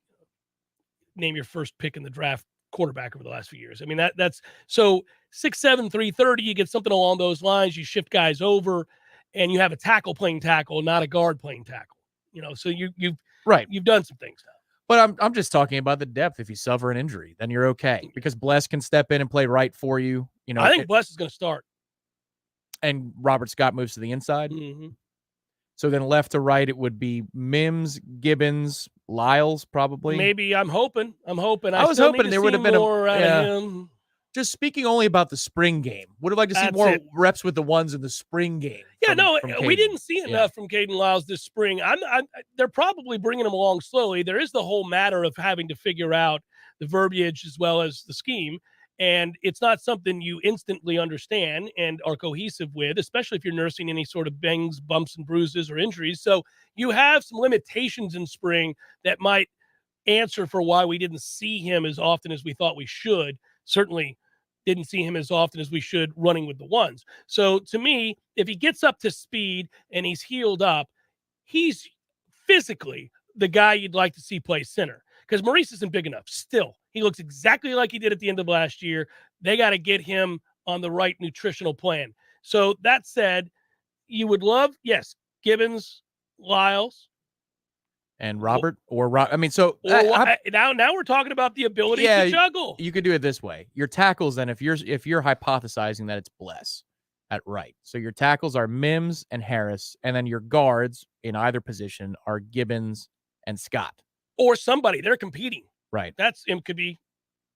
name your first pick in the draft quarterback over the last few years. That's so 6'7", 330, you get something along those lines, you shift guys over, and you have a tackle playing tackle, not a guard playing tackle. So you've done some things now. But I'm just talking about the depth. If you suffer an injury, then you're okay because Bless can step in and play right for you. I think Bless is going to start, and Robert Scott moves to the inside. Mm-hmm. So then left to right, it would be Mims, Gibbons, Lyles, probably. Maybe I'm hoping. I was hoping there would have been more out of him. Just speaking only about the spring game, would have liked to see more reps with the ones in the spring game. Yeah, we didn't see enough from Caden Lyles this spring. They're probably bringing him along slowly. There is the whole matter of having to figure out the verbiage as well as the scheme, and it's not something you instantly understand and are cohesive with, especially if you're nursing any sort of bangs, bumps, and bruises or injuries. So you have some limitations in spring that might answer for why we didn't see him as often as we thought we should. Certainly didn't see him as often as we should running with the ones. So to me, if he gets up to speed and he's healed up, he's physically the guy you'd like to see play center because Maurice isn't big enough. Still, he looks exactly like he did at the end of last year. They got to get him on the right nutritional plan. So that said, you would love, yes, Gibbons, Lyles, and Robert now we're talking about the ability to juggle. You could do it this way. Your tackles, then, if you're hypothesizing that it's Bless at right. So your tackles are Mims and Harris, and then your guards in either position are Gibbons and Scott. Or somebody. They're competing. Right. It could be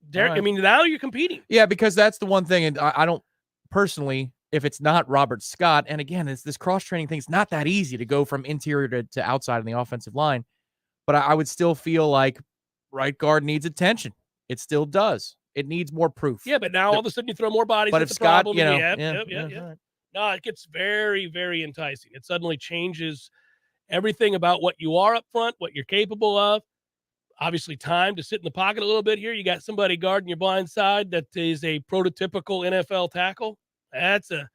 there. Right. Now you're competing. Yeah, because that's the one thing, and I don't personally, if it's not Robert Scott, and again, it's this cross-training thing, it's not that easy to go from interior to outside in the offensive line. But I would still feel like right guard needs attention. It still does. It needs more proof. Yeah, but now all of a sudden you throw more bodies. But at if the Scott, problem. Right. No, it gets very, very enticing. It suddenly changes everything about what you are up front, what you're capable of. Obviously, time to sit in the pocket a little bit here. You got somebody guarding your blind side that is a prototypical NFL tackle. That's a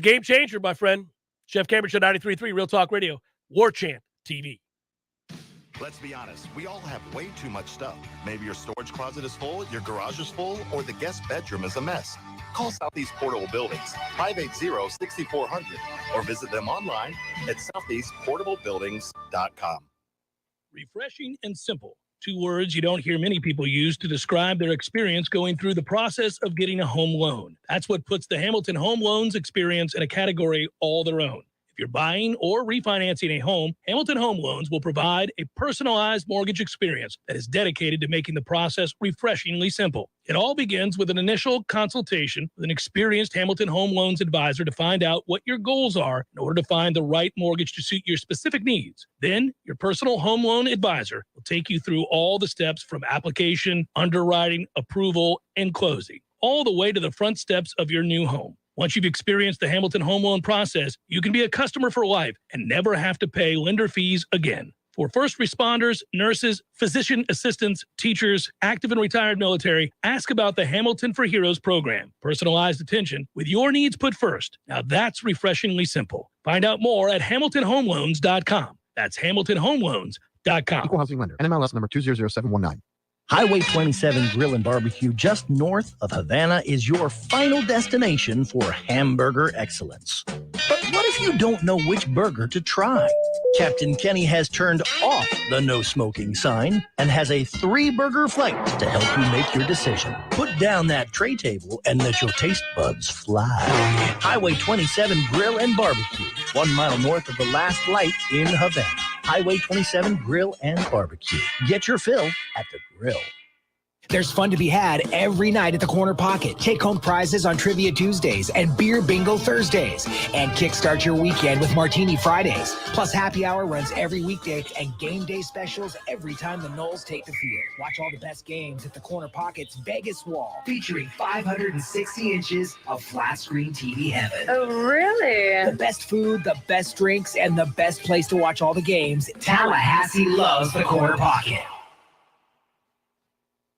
game changer, my friend. Jeff Cameron Show 93.3 Real Talk Radio, Warchant TV. Let's be honest, we all have way too much stuff. Maybe your storage closet is full, your garage is full, or the guest bedroom is a mess. Call Southeast Portable Buildings, 580-6400, or visit them online at southeastportablebuildings.com. Refreshing and simple. 2 words you don't hear many people use to describe their experience going through the process of getting a home loan. That's what puts the Hamilton Home Loans experience in a category all their own. If you're buying or refinancing a home, Hamilton Home Loans will provide a personalized mortgage experience that is dedicated to making the process refreshingly simple. It all begins with an initial consultation with an experienced Hamilton Home Loans advisor to find out what your goals are in order to find the right mortgage to suit your specific needs. Then, your personal home loan advisor will take you through all the steps from application, underwriting, approval, and closing, all the way to the front steps of your new home. Once you've experienced the Hamilton Home Loan process, you can be a customer for life and never have to pay lender fees again. For first responders, nurses, physician assistants, teachers, active and retired military, ask about the Hamilton for Heroes program. Personalized attention with your needs put first. Now that's refreshingly simple. Find out more at HamiltonHomeLoans.com. That's HamiltonHomeLoans.com. Equal housing lender. NMLS number 200719. Highway 27 Grill and Barbecue just north of Havana is your final destination for hamburger excellence. But what if you don't know which burger to try? Captain Kenny has turned off the no smoking sign and has a 3-burger flight to help you make your decision. Put down that tray table and let your taste buds fly. Highway 27 Grill and Barbecue, 1 mile north of the last light in Havana. Highway 27 Grill and Barbecue. Get your fill at the grill. There's fun to be had every night at the Corner Pocket. Take home prizes on Trivia Tuesdays and Beer Bingo Thursdays. And kickstart your weekend with Martini Fridays. Plus happy hour runs every weekday and game day specials every time the Noles take the field. Watch all the best games at the Corner Pocket's Vegas Wall, featuring 560 inches of flat screen TV heaven. Oh, really? The best food, the best drinks, and the best place to watch all the games. Tallahassee loves the Corner Pocket.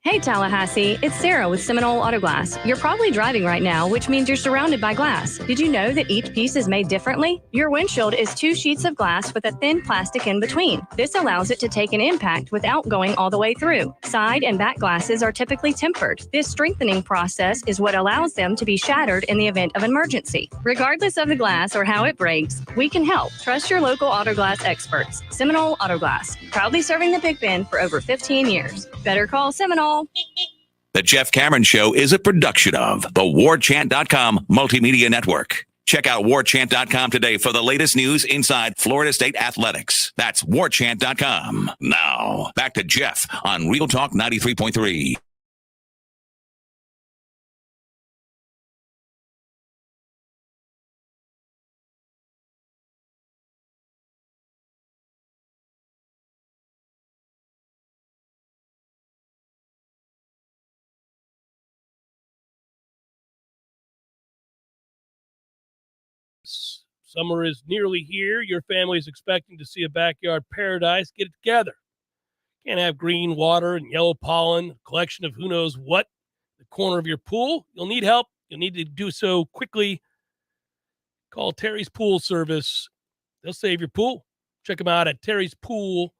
Hey Tallahassee, it's Sarah with Seminole Auto Glass. You're probably driving right now, which means you're surrounded by glass. Did you know that each piece is made differently? Your windshield is 2 sheets of glass with a thin plastic in between. This allows it to take an impact without going all the way through. Side and back glasses are typically tempered. This strengthening process is what allows them to be shattered in the event of an emergency. Regardless of the glass or how it breaks, we can help. Trust your local auto glass experts. Seminole Auto Glass, proudly serving the Big Bend for over 15 years. Better call Seminole. The Jeff Cameron Show is a production of the Warchant.com Multimedia Network. Check out Warchant.com today for the latest news inside Florida State athletics. That's Warchant.com. Now, back to Jeff on Real Talk 93.3. Summer is nearly here. Your family is expecting to see a backyard paradise. Get it together. Can't have green water and yellow pollen, a collection of who knows what in the corner of your pool. You'll need help. You'll need to do so quickly. Call Terry's Pool Service. They'll save your pool. Check them out at terryspools.net.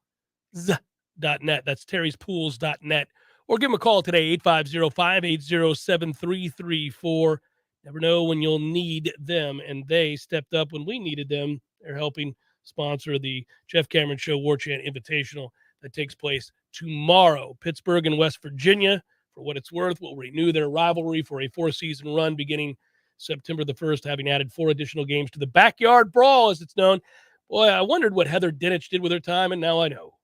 That's terryspools.net. Or give them a call today, 850-580-7334. Never know when you'll need them, and they stepped up when we needed them. They're helping sponsor the Jeff Cameron Show Warchant Invitational that takes place tomorrow. Pittsburgh and West Virginia, for what it's worth, will renew their rivalry for a 4-season run beginning September the 1st, having added 4 additional games to the Backyard Brawl, as it's known. Boy, I wondered what Heather Dinich did with her time, and now I know.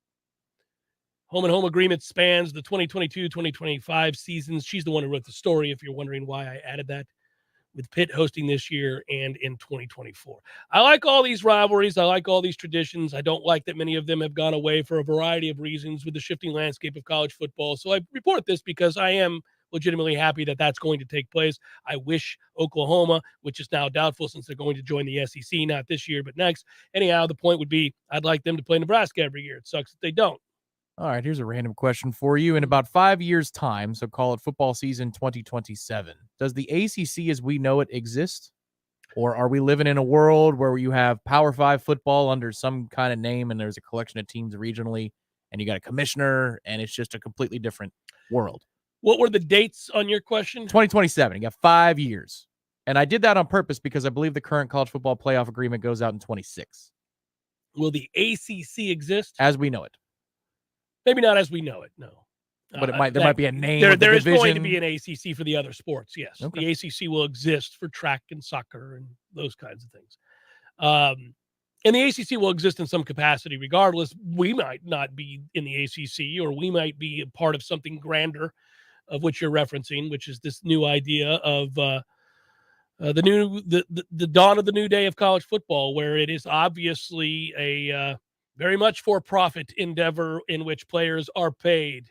Home and home agreement spans the 2022-2025 seasons. She's the one who wrote the story, if you're wondering why I added that, with Pitt hosting this year and in 2024. I like all these rivalries. I like all these traditions. I don't like that many of them have gone away for a variety of reasons with the shifting landscape of college football. So I report this because I am legitimately happy that that's going to take place. I wish Oklahoma, which is now doubtful since they're going to join the SEC, not this year, but next. Anyhow, the point would be I'd like them to play Nebraska every year. It sucks that they don't. All right, here's a random question for you. In about 5 years' time, so call it football season 2027, does the ACC as we know it exist? Or are we living in a world where you have Power 5 football under some kind of name and there's a collection of teams regionally and you got a commissioner and it's just a completely different world? What were the dates on your question? 2027. You got 5 years. And I did that on purpose because I believe the current college football playoff agreement goes out in 26. Will the ACC exist? As we know it. Maybe not as we know it, no. But there might be a name. There is going to be an ACC for the other sports, yes. Okay. The ACC will exist for track and soccer and those kinds of things. And the ACC will exist in some capacity regardless. We might not be in the ACC, or we might be a part of something grander, of which you're referencing, which is this new idea of the dawn of the new day of college football, where it is obviously a very much for-profit endeavor in which players are paid.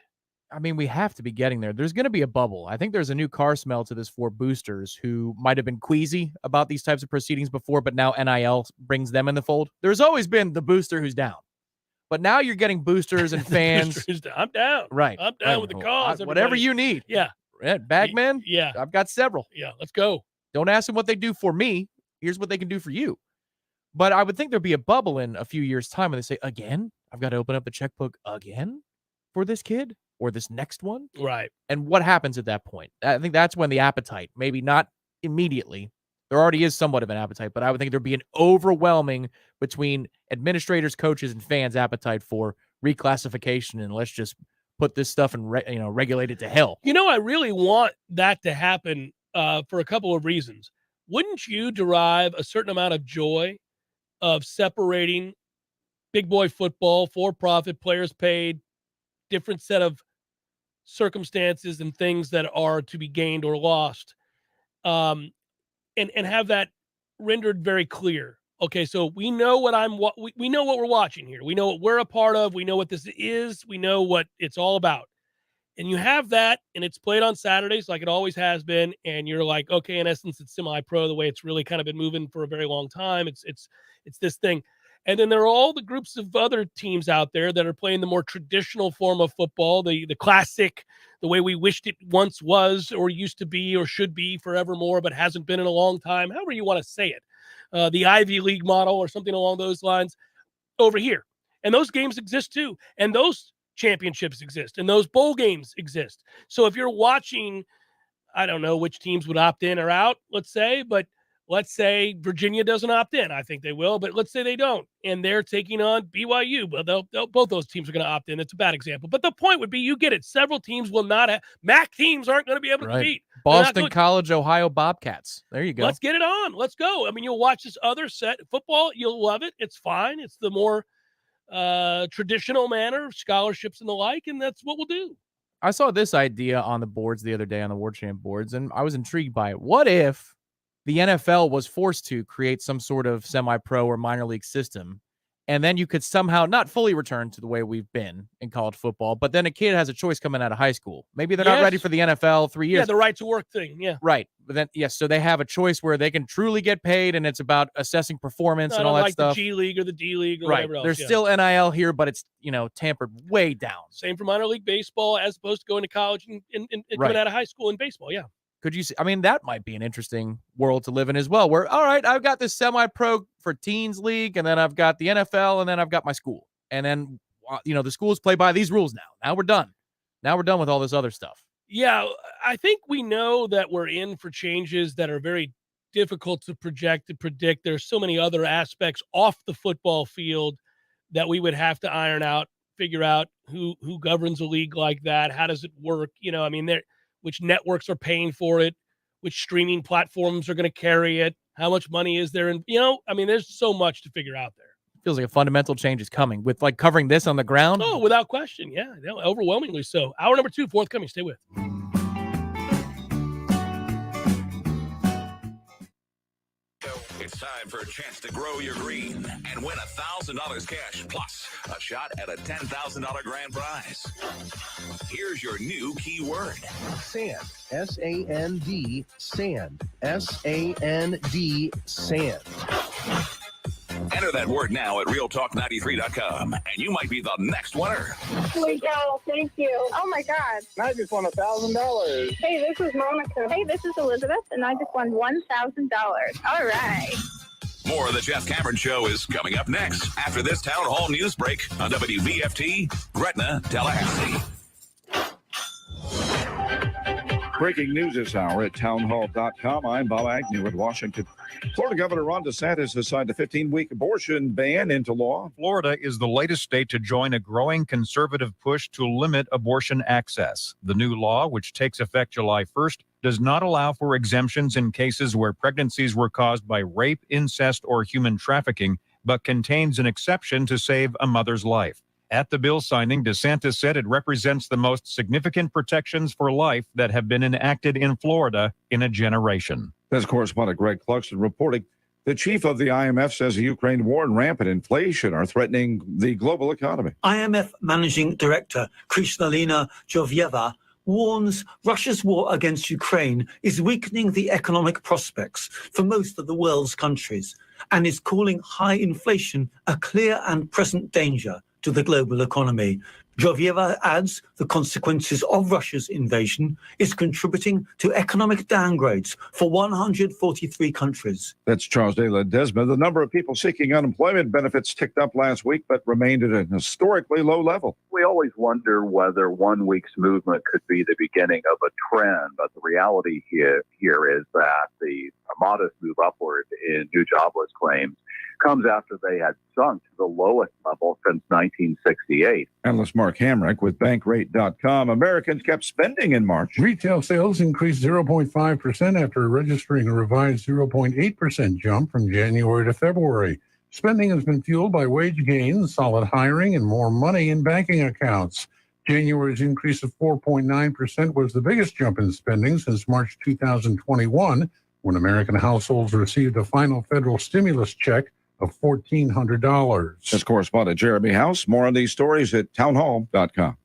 I mean, we have to be getting there. There's going to be a bubble. I think there's a new car smell to this for boosters who might have been queasy about these types of proceedings before, but now NIL brings them in the fold. There's always been the booster who's down, but now you're getting boosters and fans. I'm down. Right. I'm down with the cause. Whatever you need. Yeah. Bagman? Yeah. I've got several. Yeah, let's go. Don't ask them what they do for me. Here's what they can do for you. But I would think there'd be a bubble in a few years' time when they say, again, I've got to open up the checkbook again for this kid or this next one. Right. And what happens at that point? I think that's when the appetite, maybe not immediately. There already is somewhat of an appetite, but I would think there'd be an overwhelming between administrators, coaches, and fans' appetite for reclassification. And let's just put this stuff and regulate it to hell. I really want that to happen for a couple of reasons. Wouldn't you derive a certain amount of joy of separating big boy football, for-profit, players paid, different set of circumstances and things that are to be gained or lost, and have that rendered very clear? Okay, so we know we know what we're watching here. We know what we're a part of. We know what this is. We know what it's all about. And you have that, and it's played on Saturdays like it always has been. And you're like, okay, in essence, it's semi-pro the way it's really kind of been moving for a very long time. It's this thing. And then there are all the groups of other teams out there that are playing the more traditional form of football, the classic, the way we wished it once was or used to be or should be forevermore, but hasn't been in a long time, however you want to say it. The Ivy League model or something along those lines over here. And those games exist too. And those championships exist. And those bowl games exist. So if you're watching, I don't know which teams would opt in or out, let's say, but let's say Virginia doesn't opt in. I think they will, but let's say they don't. And they're taking on BYU. But they'll both those teams are going to opt in. It's a bad example. But the point would be, you get it. Several teams will not have. MAC teams aren't going to be able to compete. Boston College, Ohio Bobcats. There you go. Let's get it on. Let's go. I mean, you'll watch this other set. Football, you'll love it. It's fine. It's the more traditional manner, scholarships and the like, and that's what we'll do. I saw this idea on the boards the other day, on the Warchant boards, and I was intrigued by it. What if the NFL was forced to create some sort of semi-pro or minor league system, and then you could somehow not fully return to the way we've been in college football, but then a kid has a choice coming out of high school. Maybe they're not ready for the NFL 3 years. Yeah, the right to work thing, yeah. Right. But then, yes, so they have a choice where they can truly get paid, and it's about assessing performance and all that stuff. The G League or the D League or right. whatever else. There's still NIL here, but it's, tampered way down. Same for minor league baseball as opposed to going to college and coming out of high school in baseball, yeah. Could you see? I mean, that might be an interesting world to live in as well, where, all right, I've got this semi-pro for teens league, and then I've got the NFL, and then I've got my school. And then, the schools play by these rules now. Now we're done. Now we're done with all this other stuff. Yeah, I think we know that we're in for changes that are very difficult to project, to predict. There's so many other aspects off the football field that we would have to iron out, figure out who governs a league like that. How does it work? Which networks are paying for it, which streaming platforms are going to carry it, how much money is there? And, there's so much to figure out there. Feels like a fundamental change is coming with covering this on the ground. Oh, without question. Yeah, overwhelmingly so. Hour number 2, forthcoming. Stay with. It's time for a chance to grow your green and win $1,000 cash plus a shot at a $10,000 grand prize. Here's your new keyword. Sand. S-A-N-D. Sand. S-A-N-D. Sand. Enter that word now at realtalk93.com, and you might be the next winner. Holy cow, thank you. Oh, my God. I just won $1,000. Hey, this is Monica. Hey, this is Elizabeth, and I just won $1,000. All right. More of the Jeff Cameron Show is coming up next after this town hall news break on WVFT, Gretna, Tallahassee. Breaking news this hour at townhall.com. I'm Bob Agnew in Washington. Florida Governor Ron DeSantis has signed a 15-week abortion ban into law. Florida is the latest state to join a growing conservative push to limit abortion access. The new law, which takes effect July 1st, does not allow for exemptions in cases where pregnancies were caused by rape, incest, or human trafficking, but contains an exception to save a mother's life. At the bill signing, DeSantis said it represents the most significant protections for life that have been enacted in Florida in a generation. That's correspondent Greg Cluxton reporting. The chief of the IMF says the Ukraine war and rampant inflation are threatening the global economy. IMF Managing Director Kristalina Georgieva warns Russia's war against Ukraine is weakening the economic prospects for most of the world's countries and is calling high inflation a clear and present danger to the global economy. Georgieva adds the consequences of Russia's invasion is contributing to economic downgrades for 143 countries. That's Charles de Ledesma. The number of people seeking unemployment benefits ticked up last week, but remained at an historically low level. We always wonder whether 1 week's movement could be the beginning of a trend, but the reality here is that the modest move upward in new jobless claims comes after they had sunk to the lowest level since 1968. Analyst Mark Hamrick with Bankrate.com. Americans kept spending in March. Retail sales increased 0.5% after registering a revised 0.8% jump from January to February. Spending has been fueled by wage gains, solid hiring, and more money in banking accounts. January's increase of 4.9% was the biggest jump in spending since March 2021, when American households received a final federal stimulus check of $1,400. That's correspondent Jeremy House. More on these stories at townhall.com.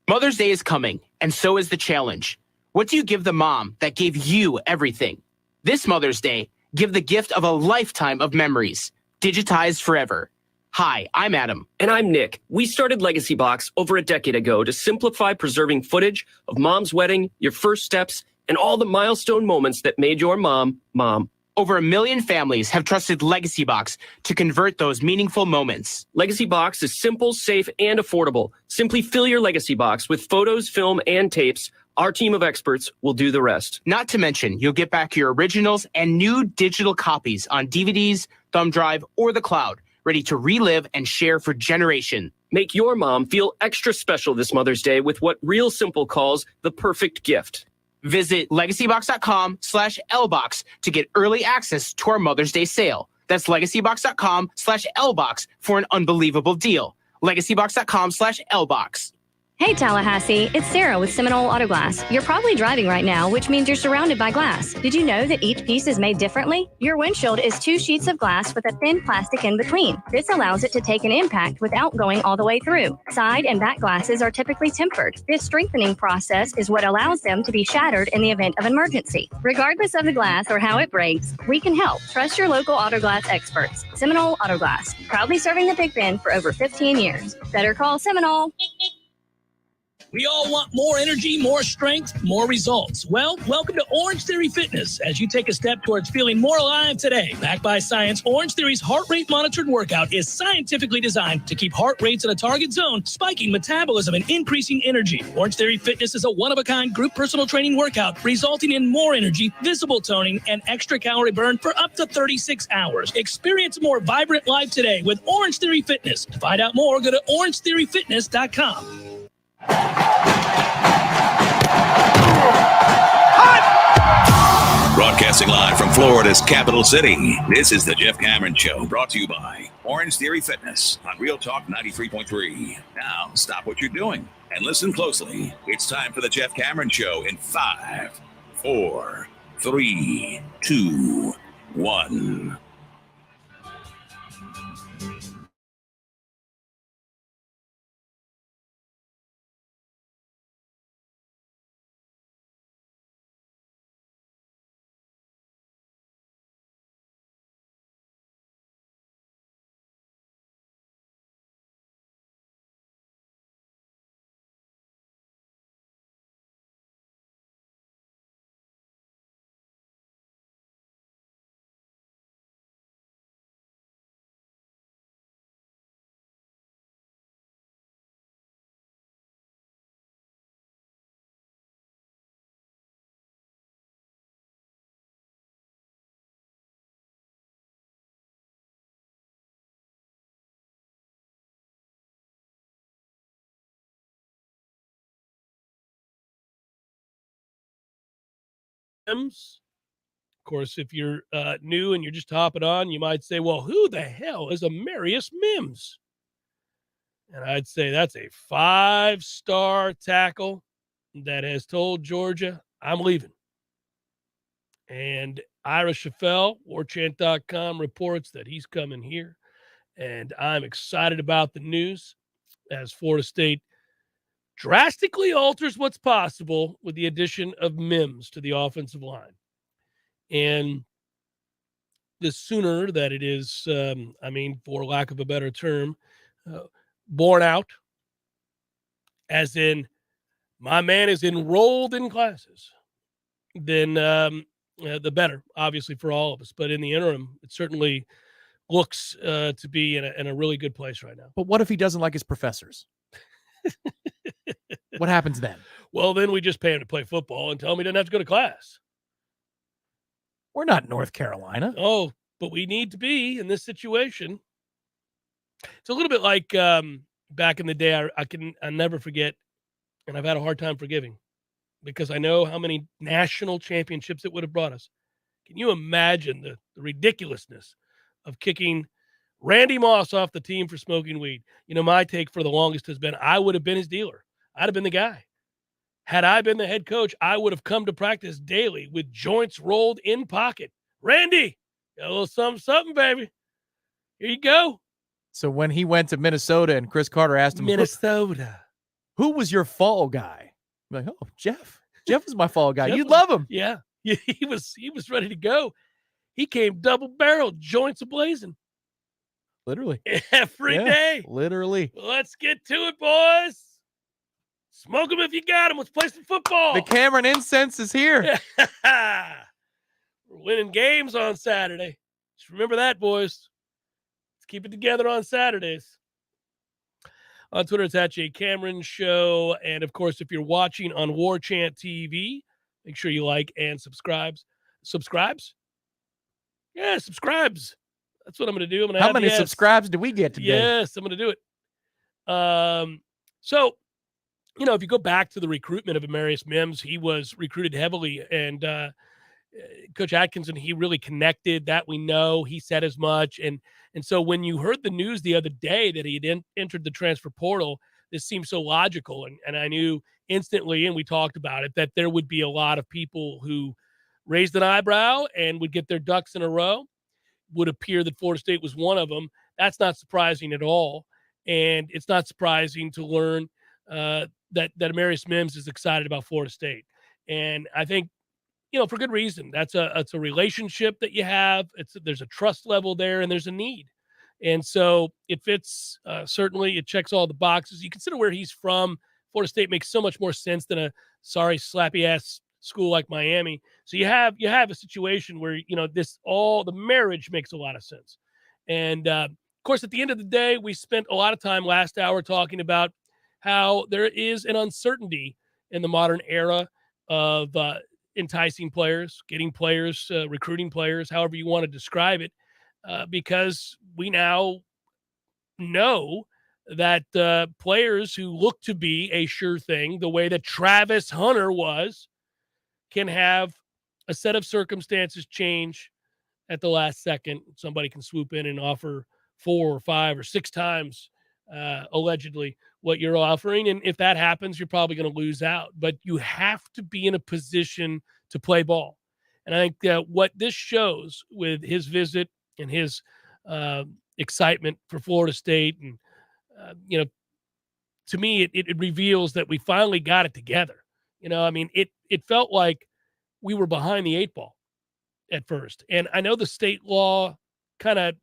Mother's Day is coming, and so is the challenge. What do you give the mom that gave you everything? This Mother's Day, give the gift of a lifetime of memories, digitized forever. Hi, I'm Adam. And I'm Nick. We started Legacy Box over a decade ago to simplify preserving footage of mom's wedding, your first steps, and all the milestone moments that made your mom, mom. Over 1 million families have trusted Legacy Box to convert those meaningful moments. Legacy Box is simple, safe, and affordable. Simply fill your Legacy Box with photos, film, and tapes. Our team of experts will do the rest. Not to mention, you'll get back your originals and new digital copies on DVDs, thumb drive, or the cloud, ready to relive and share for generations. Make your mom feel extra special this Mother's Day with what Real Simple calls the perfect gift. Visit legacybox.com/LBox to get early access to our Mother's Day sale. That's legacybox.com/LBox for an unbelievable deal. legacybox.com/LBox. Hey Tallahassee, it's Sarah with Seminole Auto Glass. You're probably driving right now, which means you're surrounded by glass. Did you know that each piece is made differently? Your windshield is 2 sheets of glass with a thin plastic in between. This allows it to take an impact without going all the way through. Side and back glasses are typically tempered. This strengthening process is what allows them to be shattered in the event of emergency. Regardless of the glass or how it breaks, we can help. Trust your local auto glass experts. Seminole Auto Glass, proudly serving the Big Bend for over 15 years. Better call Seminole. We all want more energy, more strength, more results. Well, welcome to Orange Theory Fitness as you take a step towards feeling more alive today. Backed by science, Orange Theory's heart rate monitored workout is scientifically designed to keep heart rates in a target zone, spiking metabolism and increasing energy. Orange Theory Fitness is a one-of-a-kind group personal training workout resulting in more energy, visible toning, and extra calorie burn for up to 36 hours. Experience a more vibrant life today with Orange Theory Fitness. To find out more, go to orangetheoryfitness.com. Broadcasting live from Florida's capital city, this is the Jeff Cameron Show, brought to you by Orange Theory Fitness on Real Talk 93.3. Now, stop what you're doing and listen closely. It's time for the Jeff Cameron Show in 5, 4, 3, 2, 1. Mims Of course, if you're new and you're just hopping on, you might say, well, who the hell is Amarius Mims? And I'd say that's a 5-star tackle that has told Georgia, I'm leaving. And Ira Schafel, Warchant.com, reports that he's coming here. And I'm excited about the news as Florida State drastically alters what's possible with the addition of Mims to the offensive line. And the sooner that it is, for lack of a better term, borne out, as in my man is enrolled in classes, then the better, obviously, for all of us. But in the interim, it certainly looks to be in a really good place right now. But what if he doesn't like his professors? What happens then? Well, then we just pay him to play football and tell him he doesn't have to go to class. We're not North Carolina. Oh, but we need to be in this situation. It's a little bit like back in the day. I never forget, and I've had a hard time forgiving, because I know how many national championships it would have brought us. Can you imagine the ridiculousness of kicking Randy Moss off the team for smoking weed? You know, my take for the longest has been I would have been his dealer. I'd have been the guy. Had I been the head coach, I would have come to practice daily with joints rolled in pocket. Randy, got a little something, baby. Here you go. So when he went to Minnesota and Chris Carter asked him, Minnesota, who was your fall guy? I'm like, oh, Jeff. Jeff was my fall guy. You'd was, love him. Yeah. He was ready to go. He came double-barreled, joints ablazing. Literally. Every day. Literally. Let's get to it, boys. Smoke them if you got them. Let's play some football. The Cameron incense is here. We're winning games on Saturday. Just remember that, boys. Let's keep it together on Saturdays. On Twitter, it's at Jay Cameron Show. And, of course, if you're watching on Warchant TV, make sure you like and subscribes. Subscribes? Yeah, subscribes. That's what I'm going to do. How many subscribes do we get today? Yes, I'm going to do it. So, you know, if you go back to the recruitment of Amarius Mims, he was recruited heavily. And Coach Atkinson, he really connected. That we know. He said as much. And so when you heard the news the other day that he had entered the transfer portal, this seemed so logical. And I knew instantly, and we talked about it, that there would be a lot of people who raised an eyebrow and would get their ducks in a row. Would appear that Florida State was one of them. That's not surprising at all. And it's not surprising to learn that Amarius Mims is excited about Florida State. And I think, you know, for good reason. It's a relationship that you have. There's a trust level there, and there's a need. And so it fits, certainly. It checks all the boxes. You consider where he's from. Florida State makes so much more sense than a sorry, slappy-ass school like Miami. So you have a situation where, you know, the marriage makes a lot of sense. And, of course, at the end of the day, we spent a lot of time last hour talking about how there is an uncertainty in the modern era of enticing players, getting players, recruiting players, however you want to describe it, because we now know that players who look to be a sure thing, the way that Travis Hunter was, can have a set of circumstances change at the last second. Somebody can swoop in and offer 4 or 5 or 6 times, allegedly, what you're offering. And if that happens, you're probably going to lose out. But you have to be in a position to play ball. And I think that what this shows with his visit and his excitement for Florida State, and, you know, to me, it reveals that we finally got it together. You know, I mean, it felt like we were behind the 8 ball at first. And I know the state law kind of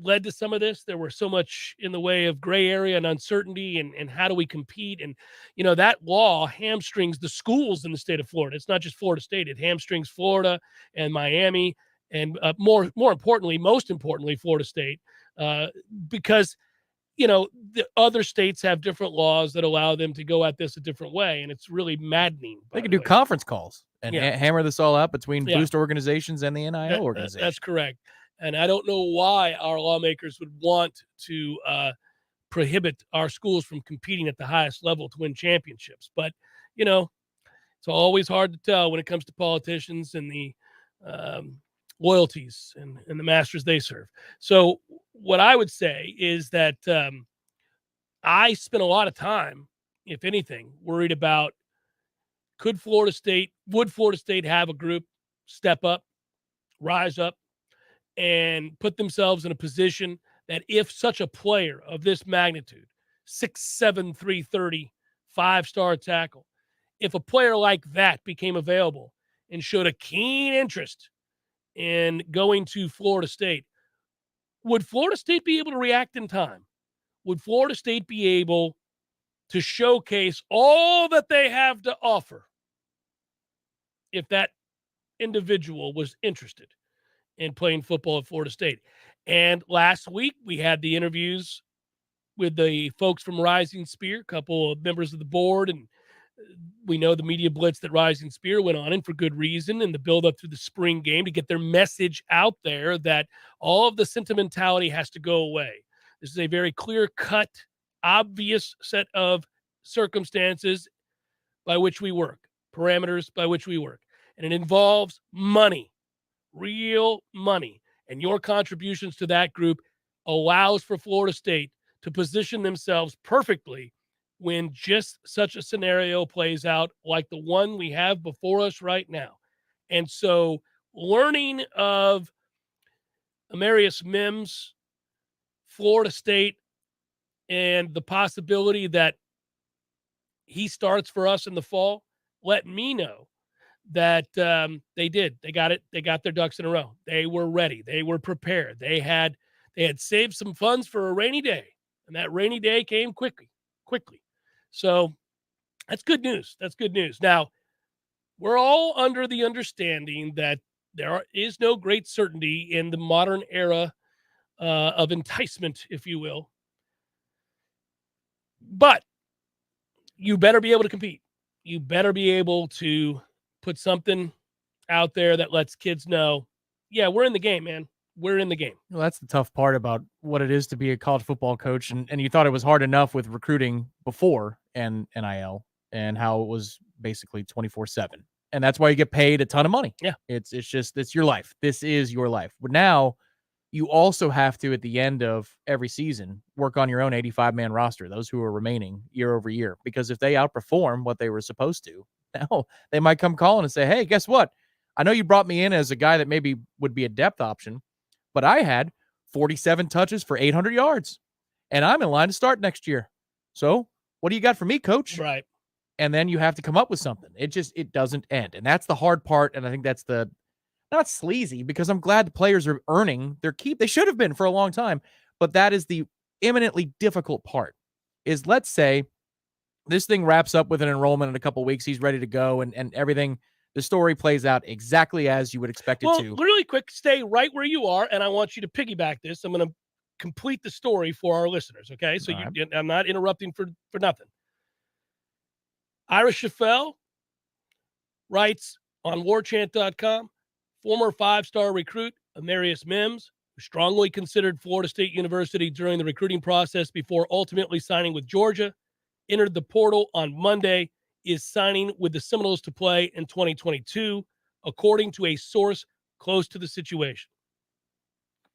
led to some of this. There were so much in the way of gray area and uncertainty and how do we compete? And, you know, that law hamstrings the schools in the state of Florida. It's not just Florida State. It hamstrings Florida and Miami and most importantly, Florida State, because, you know, the other states have different laws that allow them to go at this a different way. And it's really maddening. They can do conference calls and hammer this all out between booster organizations and the NIL organization. That's correct. And I don't know why our lawmakers would want to prohibit our schools from competing at the highest level to win championships. But, you know, it's always hard to tell when it comes to politicians and the loyalties and the masters they serve. So what I would say is that I spent a lot of time, if anything, worried about would Florida State have a group step up, rise up, and put themselves in a position that if such a player of this magnitude, 6'7", 330, 5-star tackle, if a player like that became available and showed a keen interest in going to Florida State, would Florida State be able to react in time? Would Florida State be able to showcase all that they have to offer if that individual was interested in playing football at Florida State? And last week, we had the interviews with the folks from Rising Spear, a couple of members of the board, and we know the media blitz that Rising Spear went on, and for good reason, and the build-up to the spring game to get their message out there that all of the sentimentality has to go away. This is a very clear-cut, obvious set of circumstances by which we work, parameters by which we work, and it involves money, real money, and your contributions to that group allows for Florida State to position themselves perfectly when just such a scenario plays out like the one we have before us right now. And so learning of Amarius Mims, Florida State, and the possibility that he starts for us in the fall, let me know that they did. They got it. They got their ducks in a row. They were ready. They were prepared. They had saved some funds for a rainy day, and that rainy day came quickly. So that's good news. That's good news. Now, we're all under the understanding that there is no great certainty in the modern era of enticement, if you will. But you better be able to compete. You better be able to put something out there that lets kids know, yeah, we're in the game, man. We're in the game. Well, that's the tough part about what it is to be a college football coach. And you thought it was hard enough with recruiting before and NIL and how it was basically 24/7. And that's why you get paid a ton of money. Yeah. It's your life. This is your life. But now you also have to, at the end of every season, work on your own 85-man roster, those who are remaining year over year. Because if they outperform what they were supposed to, now they might come calling and say, hey, guess what? I know you brought me in as a guy that maybe would be a depth option, but I had 47 touches for 800 yards, and I'm in line to start next year. So what do you got for me, coach? Right. And then you have to come up with something. It doesn't end. And that's the hard part. And I think that's not sleazy, because I'm glad the players are earning their keep. They should have been for a long time, but that is the eminently difficult part. Is, let's say this thing wraps up with an enrollment in a couple of weeks. He's ready to go, and everything, the story plays out exactly as you would expect it to. Really quick, stay right where you are, and I want you to piggyback this. I'm going to complete the story for our listeners, okay? So I'm not interrupting for nothing. Ira Schafel writes on warchant.com, former 5-star recruit Amarius Mims, who strongly considered Florida State University during the recruiting process before ultimately signing with Georgia, entered the portal on Monday, is signing with the Seminoles to play in 2022, according to a source close to the situation.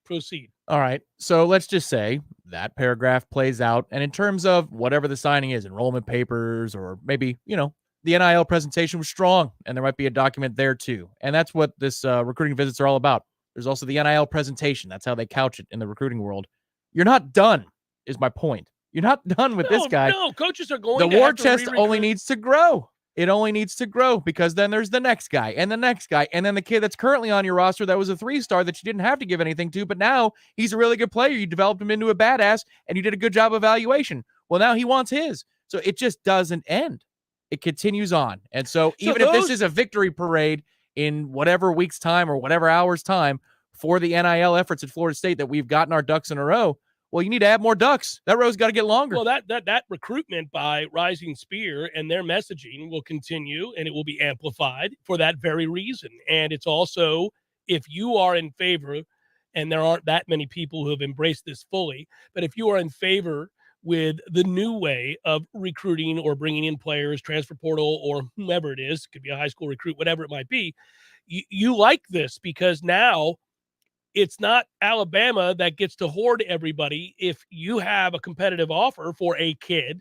Proceed. All right. So let's just say that paragraph plays out. And in terms of whatever the signing is, enrollment papers, or maybe, the NIL presentation was strong, and there might be a document there too. And that's what this recruiting visits are all about. There's also the NIL presentation. That's how they couch it in the recruiting world. You're not done, is my point. You're not done with this guy. No, coaches are going to. The war chest only needs to grow. It only needs to grow, because then there's the next guy and the next guy. And then the kid that's currently on your roster that was a 3-star that you didn't have to give anything to, but now he's a really good player. You developed him into a badass, and you did a good job of evaluation. Well, now he wants his. So it just doesn't end. It continues on. And so even if this is a victory parade in whatever week's time or whatever hour's time for the NIL efforts at Florida State that we've gotten our ducks in a row, well, you need to add more ducks. That row's got to get longer. Well, that recruitment by Rising Spear and their messaging will continue, and it will be amplified for that very reason. And it's also, if you are in favor, and there aren't that many people who have embraced this fully, but if you are in favor with the new way of recruiting or bringing in players, transfer portal, or whomever it is, could be a high school recruit, whatever it might be, you like this because now it's not Alabama that gets to hoard everybody. If you have a competitive offer for a kid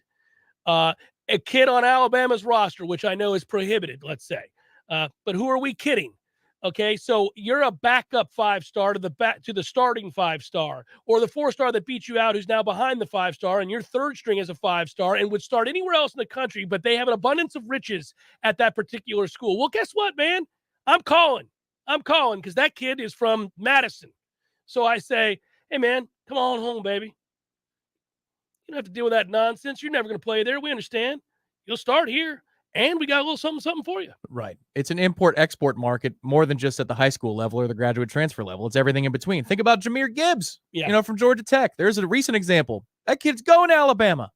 on Alabama's roster, which I know is prohibited, let's say, but who are we kidding? Okay, so you're a backup 5-star to the starting 5-star, or the 4-star that beat you out who's now behind the 5-star, and your third string is a 5-star and would start anywhere else in the country, but they have an abundance of riches at that particular school. Well, guess what, man? I'm calling because that kid is from Madison. So I say, hey, man, come on home, baby. You don't have to deal with that nonsense. You're never going to play there. We understand. You'll start here. And we got a little something for you. Right. It's an import-export market more than just at the high school level or the graduate transfer level. It's everything in between. Think about Jahmyr Gibbs, from Georgia Tech. There's a recent example. That kid's going to Alabama,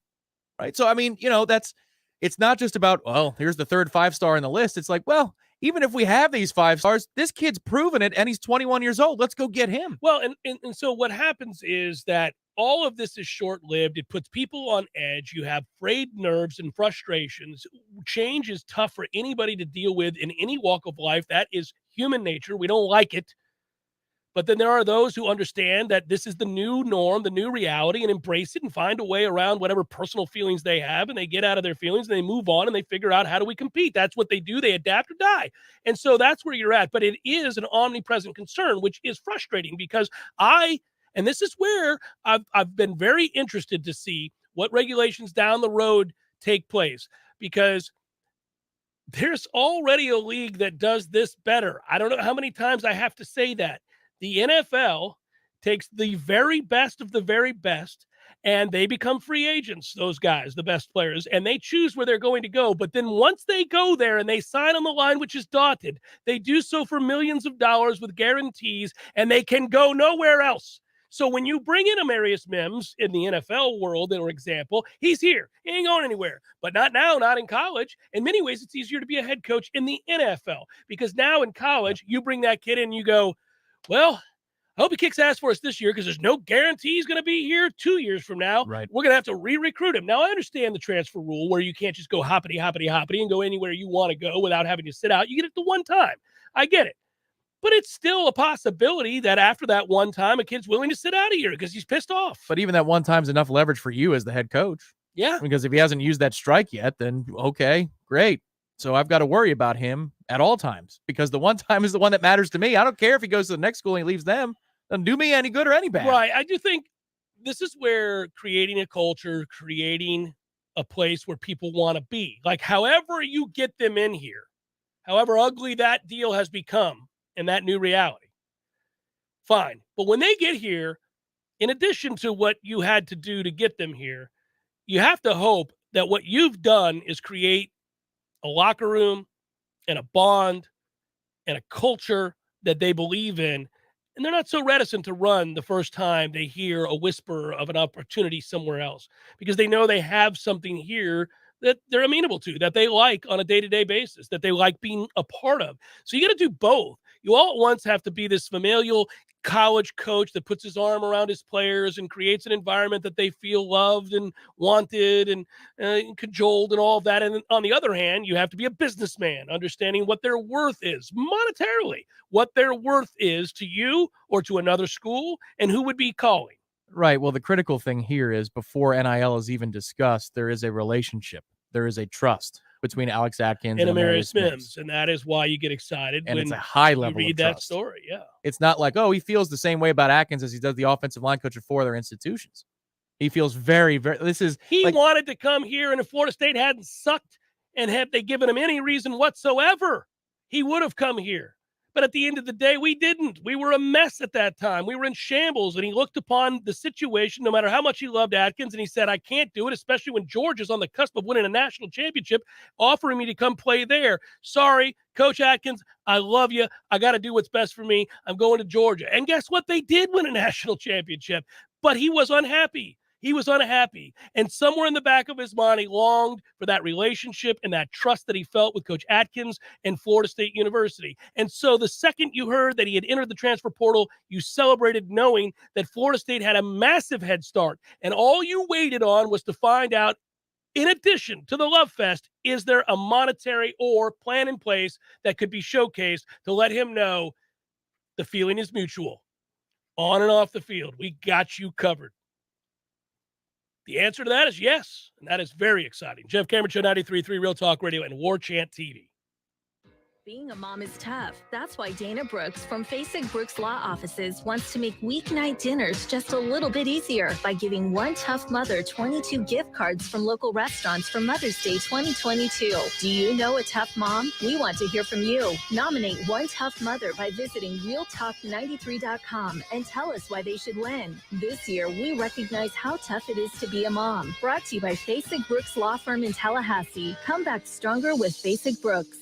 right? So, I mean, it's not just about, well, here's the third 5-star in the list. It's like, well, even if we have these 5 stars, this kid's proven it, and he's 21 years old. Let's go get him. Well, and so what happens is that all of this is short-lived. It puts people on edge. You have frayed nerves and frustrations. Change is tough for anybody to deal with in any walk of life. That is human nature. We don't like it. But then there are those who understand that this is the new norm, the new reality, and embrace it and find a way around whatever personal feelings they have, and they get out of their feelings and they move on and they figure out, how do we compete? That's what they do. They adapt or die. And so that's where you're at. But it is an omnipresent concern, which is frustrating because and this is where I've been very interested to see what regulations down the road take place, because there's already a league that does this better. I don't know how many times I have to say that. The NFL takes the very best of the very best, and they become free agents, those guys, the best players, and they choose where they're going to go. But then once they go there and they sign on the line, which is dotted, they do so for millions of dollars with guarantees, and they can go nowhere else. So when you bring in Amarius Mims in the NFL world, for example, he's here. He ain't going anywhere. But not now, not in college. In many ways, it's easier to be a head coach in the NFL because now in college, you bring that kid in and you go, well, I hope he kicks ass for us this year because there's no guarantee he's going to be here 2 years from now. Right. We're going to have to re-recruit him. Now, I understand the transfer rule where you can't just go hoppity, hoppity, hoppity and go anywhere you want to go without having to sit out. You get it the one time. I get it. But it's still a possibility that after that one time, a kid's willing to sit out a year because he's pissed off. But even that one time's enough leverage for you as the head coach. Yeah. Because if he hasn't used that strike yet, then okay, great. So I've got to worry about him at all times because the one time is the one that matters to me. I don't care if he goes to the next school and he leaves them. Doesn't do me any good or any bad. Right. I do think this is where creating a culture, creating a place where people want to be, like however you get them in here, however ugly that deal has become and that new reality, fine. But when they get here, in addition to what you had to do to get them here, you have to hope that what you've done is create a locker room and a bond and a culture that they believe in. And they're not so reticent to run the first time they hear a whisper of an opportunity somewhere else because they know they have something here that they're amenable to, that they like on a day-to-day basis, that they like being a part of. So you got to do both. You all at once have to be this familial college coach that puts his arm around his players and creates an environment that they feel loved and wanted and cajoled and all of that. And on the other hand, you have to be a businessman, understanding what their worth is monetarily, what their worth is to you or to another school, and who would be calling. Right. Well, the critical thing here is before NIL is even discussed, there is a relationship. There is a trust between Alex Atkins and Amarius Mims. And that is why you get excited and when it's a high level you read of that trust. story. Yeah. It's not like, oh, he feels the same way about Atkins as he does the offensive line coach at 4 other institutions. He feels very, very, he wanted to come here, and if Florida State hadn't sucked and had they given him any reason whatsoever, he would have come here. But at the end of the day, we didn't. We were a mess at that time. We were in shambles, and he looked upon the situation, no matter how much he loved Atkins, and he said, I can't do it, especially when Georgia's on the cusp of winning a national championship, offering me to come play there. Sorry, Coach Atkins, I love you. I got to do what's best for me. I'm going to Georgia. And guess what? They did win a national championship, but he was unhappy. He was unhappy. And somewhere in the back of his mind, he longed for that relationship and that trust that he felt with Coach Atkins and Florida State University. And so the second you heard that he had entered the transfer portal, you celebrated knowing that Florida State had a massive head start. And all you waited on was to find out in addition to the Love Fest, is there a monetary or plan in place that could be showcased to let him know the feeling is mutual? On and off the field, we got you covered. The answer to that is yes, and that is very exciting. Jeff Cameron Show, 93.3 Real Talk Radio and Warchant TV. Being a mom is tough. That's why Dana Brooks from Facing Brooks Law Offices wants to make weeknight dinners just a little bit easier by giving one tough mother 22 gift cards from local restaurants for Mother's Day 2022. Do you know a tough mom? We want to hear from you. Nominate one tough mother by visiting realtalk93.com and tell us why they should win. This year, we recognize how tough it is to be a mom. Brought to you by Facing Brooks Law Firm in Tallahassee. Come back stronger with Facing Brooks.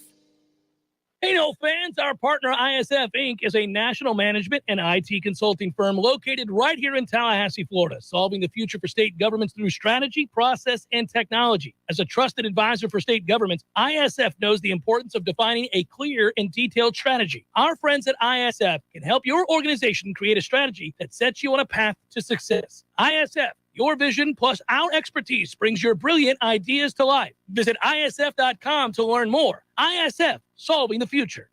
Hey, no fans, our partner ISF Inc. is a national management and IT consulting firm located right here in Tallahassee, Florida, solving the future for state governments through strategy, process, and technology. As a trusted advisor for state governments, ISF knows the importance of defining a clear and detailed strategy. Our friends at ISF can help your organization create a strategy that sets you on a path to success. ISF, your vision plus our expertise brings your brilliant ideas to life. Visit ISF.com to learn more. ISF, solving the future.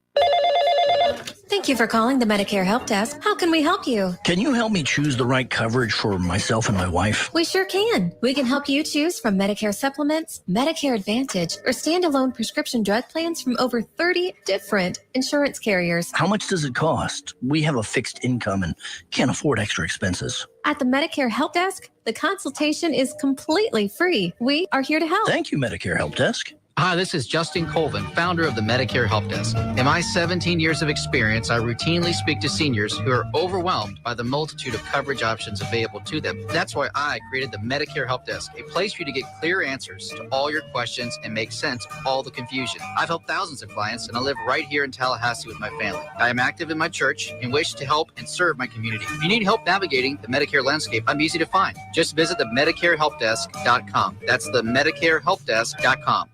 Thank you for calling the Medicare Help Desk. How can we help you? Can you help me choose the right coverage for myself and my wife? We sure can. We can help you choose from Medicare supplements, Medicare Advantage, or standalone prescription drug plans from over 30 different insurance carriers. How much does it cost? We have a fixed income and can't afford extra expenses. At the Medicare Help Desk, the consultation is completely free. We are here to help. Thank you, Medicare Help Desk. Hi, this is Justin Colvin, founder of the Medicare Help Desk. In my 17 years of experience, I routinely speak to seniors who are overwhelmed by the multitude of coverage options available to them. That's why I created the Medicare Help Desk, a place for you to get clear answers to all your questions and make sense of all the confusion. I've helped thousands of clients, and I live right here in Tallahassee with my family. I am active in my church and wish to help and serve my community. If you need help navigating the Medicare landscape, I'm easy to find. Just visit the MedicareHelpDesk.com. That's the MedicareHelpDesk.com.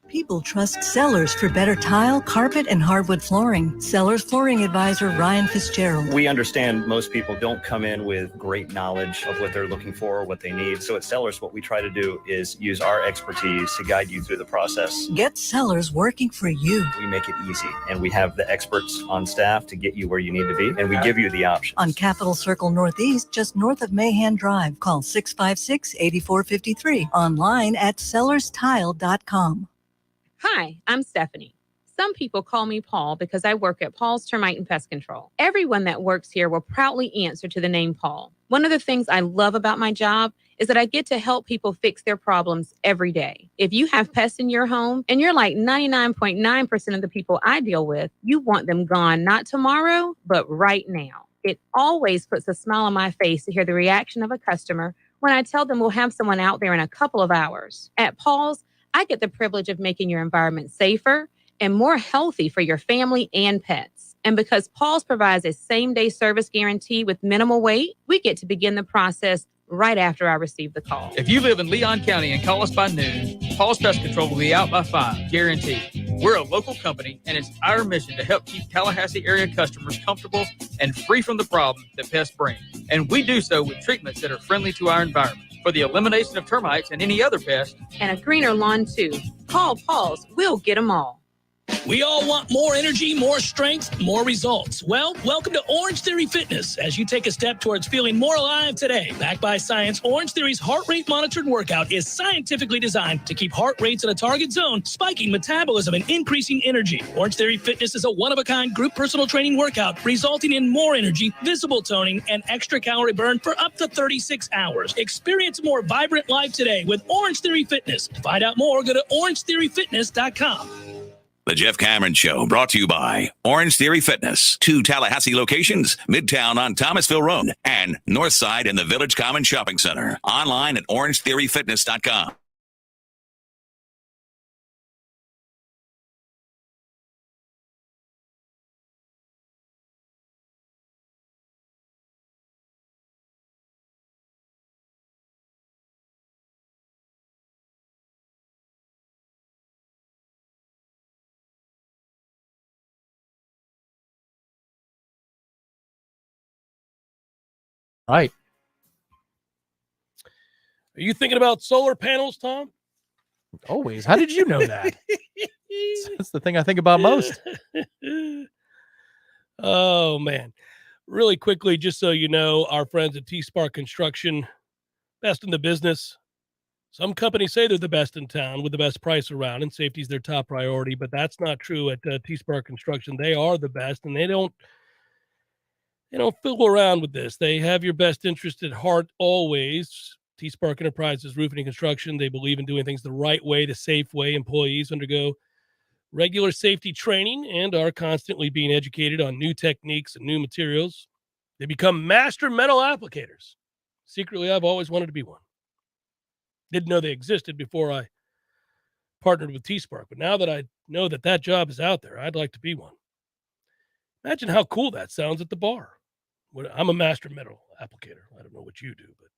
People trust Sellers for better tile, carpet, and hardwood flooring. Sellers Flooring Advisor Ryan Fitzgerald. We understand most people don't come in with great knowledge of what they're looking for or what they need. So at Sellers, what we try to do is use our expertise to guide you through the process. Get Sellers working for you. We make it easy, and we have the experts on staff to get you where you need to be, and we give you the options. On Capitol Circle Northeast, just north of Mahan Drive. Call 656-8453. Online at sellerstile.com. Hi, I'm Stephanie. Some people call me Paul because I work at Paul's Termite and Pest Control. Everyone that works here will proudly answer to the name Paul. One of the things I love about my job is that I get to help people fix their problems every day. If you have pests in your home, and you're like 99.9% of the people I deal with, you want them gone, not tomorrow, but right now. It always puts a smile on my face to hear the reaction of a customer when I tell them we'll have someone out there in a couple of hours. At Paul's, I get the privilege of making your environment safer and more healthy for your family and pets. And because Paul's provides a same-day service guarantee with minimal wait, we get to begin the process right after I receive the call. If you live in Leon County and call us by noon, Paul's Pest Control will be out by 5, guaranteed. We're a local company, and it's our mission to help keep Tallahassee area customers comfortable and free from the problem that pests bring. And we do so with treatments that are friendly to our environment for the elimination of termites and any other pest. And a greener lawn, too. Call Paul's. We'll get them all. We all want more energy, more strength, more results. Well, welcome to Orange Theory Fitness as you take a step towards feeling more alive today. Backed by science, Orange Theory's heart rate monitored workout is scientifically designed to keep heart rates in a target zone, spiking metabolism and increasing energy. Orange Theory Fitness is a one-of-a-kind group personal training workout resulting in more energy, visible toning, and extra calorie burn for up to 36 hours. Experience a more vibrant life today with Orange Theory Fitness. To find out more, go to orangetheoryfitness.com. The Jeff Cameron Show, brought to you by Orange Theory Fitness. 2 Tallahassee locations, Midtown on Thomasville Road and Northside in the Village Common Shopping Center. Online at orangetheoryfitness.com. Right. Are you thinking about solar panels, Tom? Always. How did you know that? That's the thing I think about most. Oh, man. Really quickly, just so you know, our friends at T-Spark Construction, best in the business. Some companies say they're the best in town with the best price around, and safety is their top priority, but that's not true at T-Spark Construction. They are the best, and they don't fool around with this. They have your best interest at heart always. T-Spark Enterprises Roofing and Construction, they believe in doing things the right way, the safe way. Employees undergo regular safety training and are constantly being educated on new techniques and new materials. They become master metal applicators. Secretly, I've always wanted to be one. Didn't know they existed before I partnered with T-Spark, but now that I know that job is out there, I'd like to be one. Imagine how cool that sounds at the bar. I'm a master metal applicator. I don't know what you do, but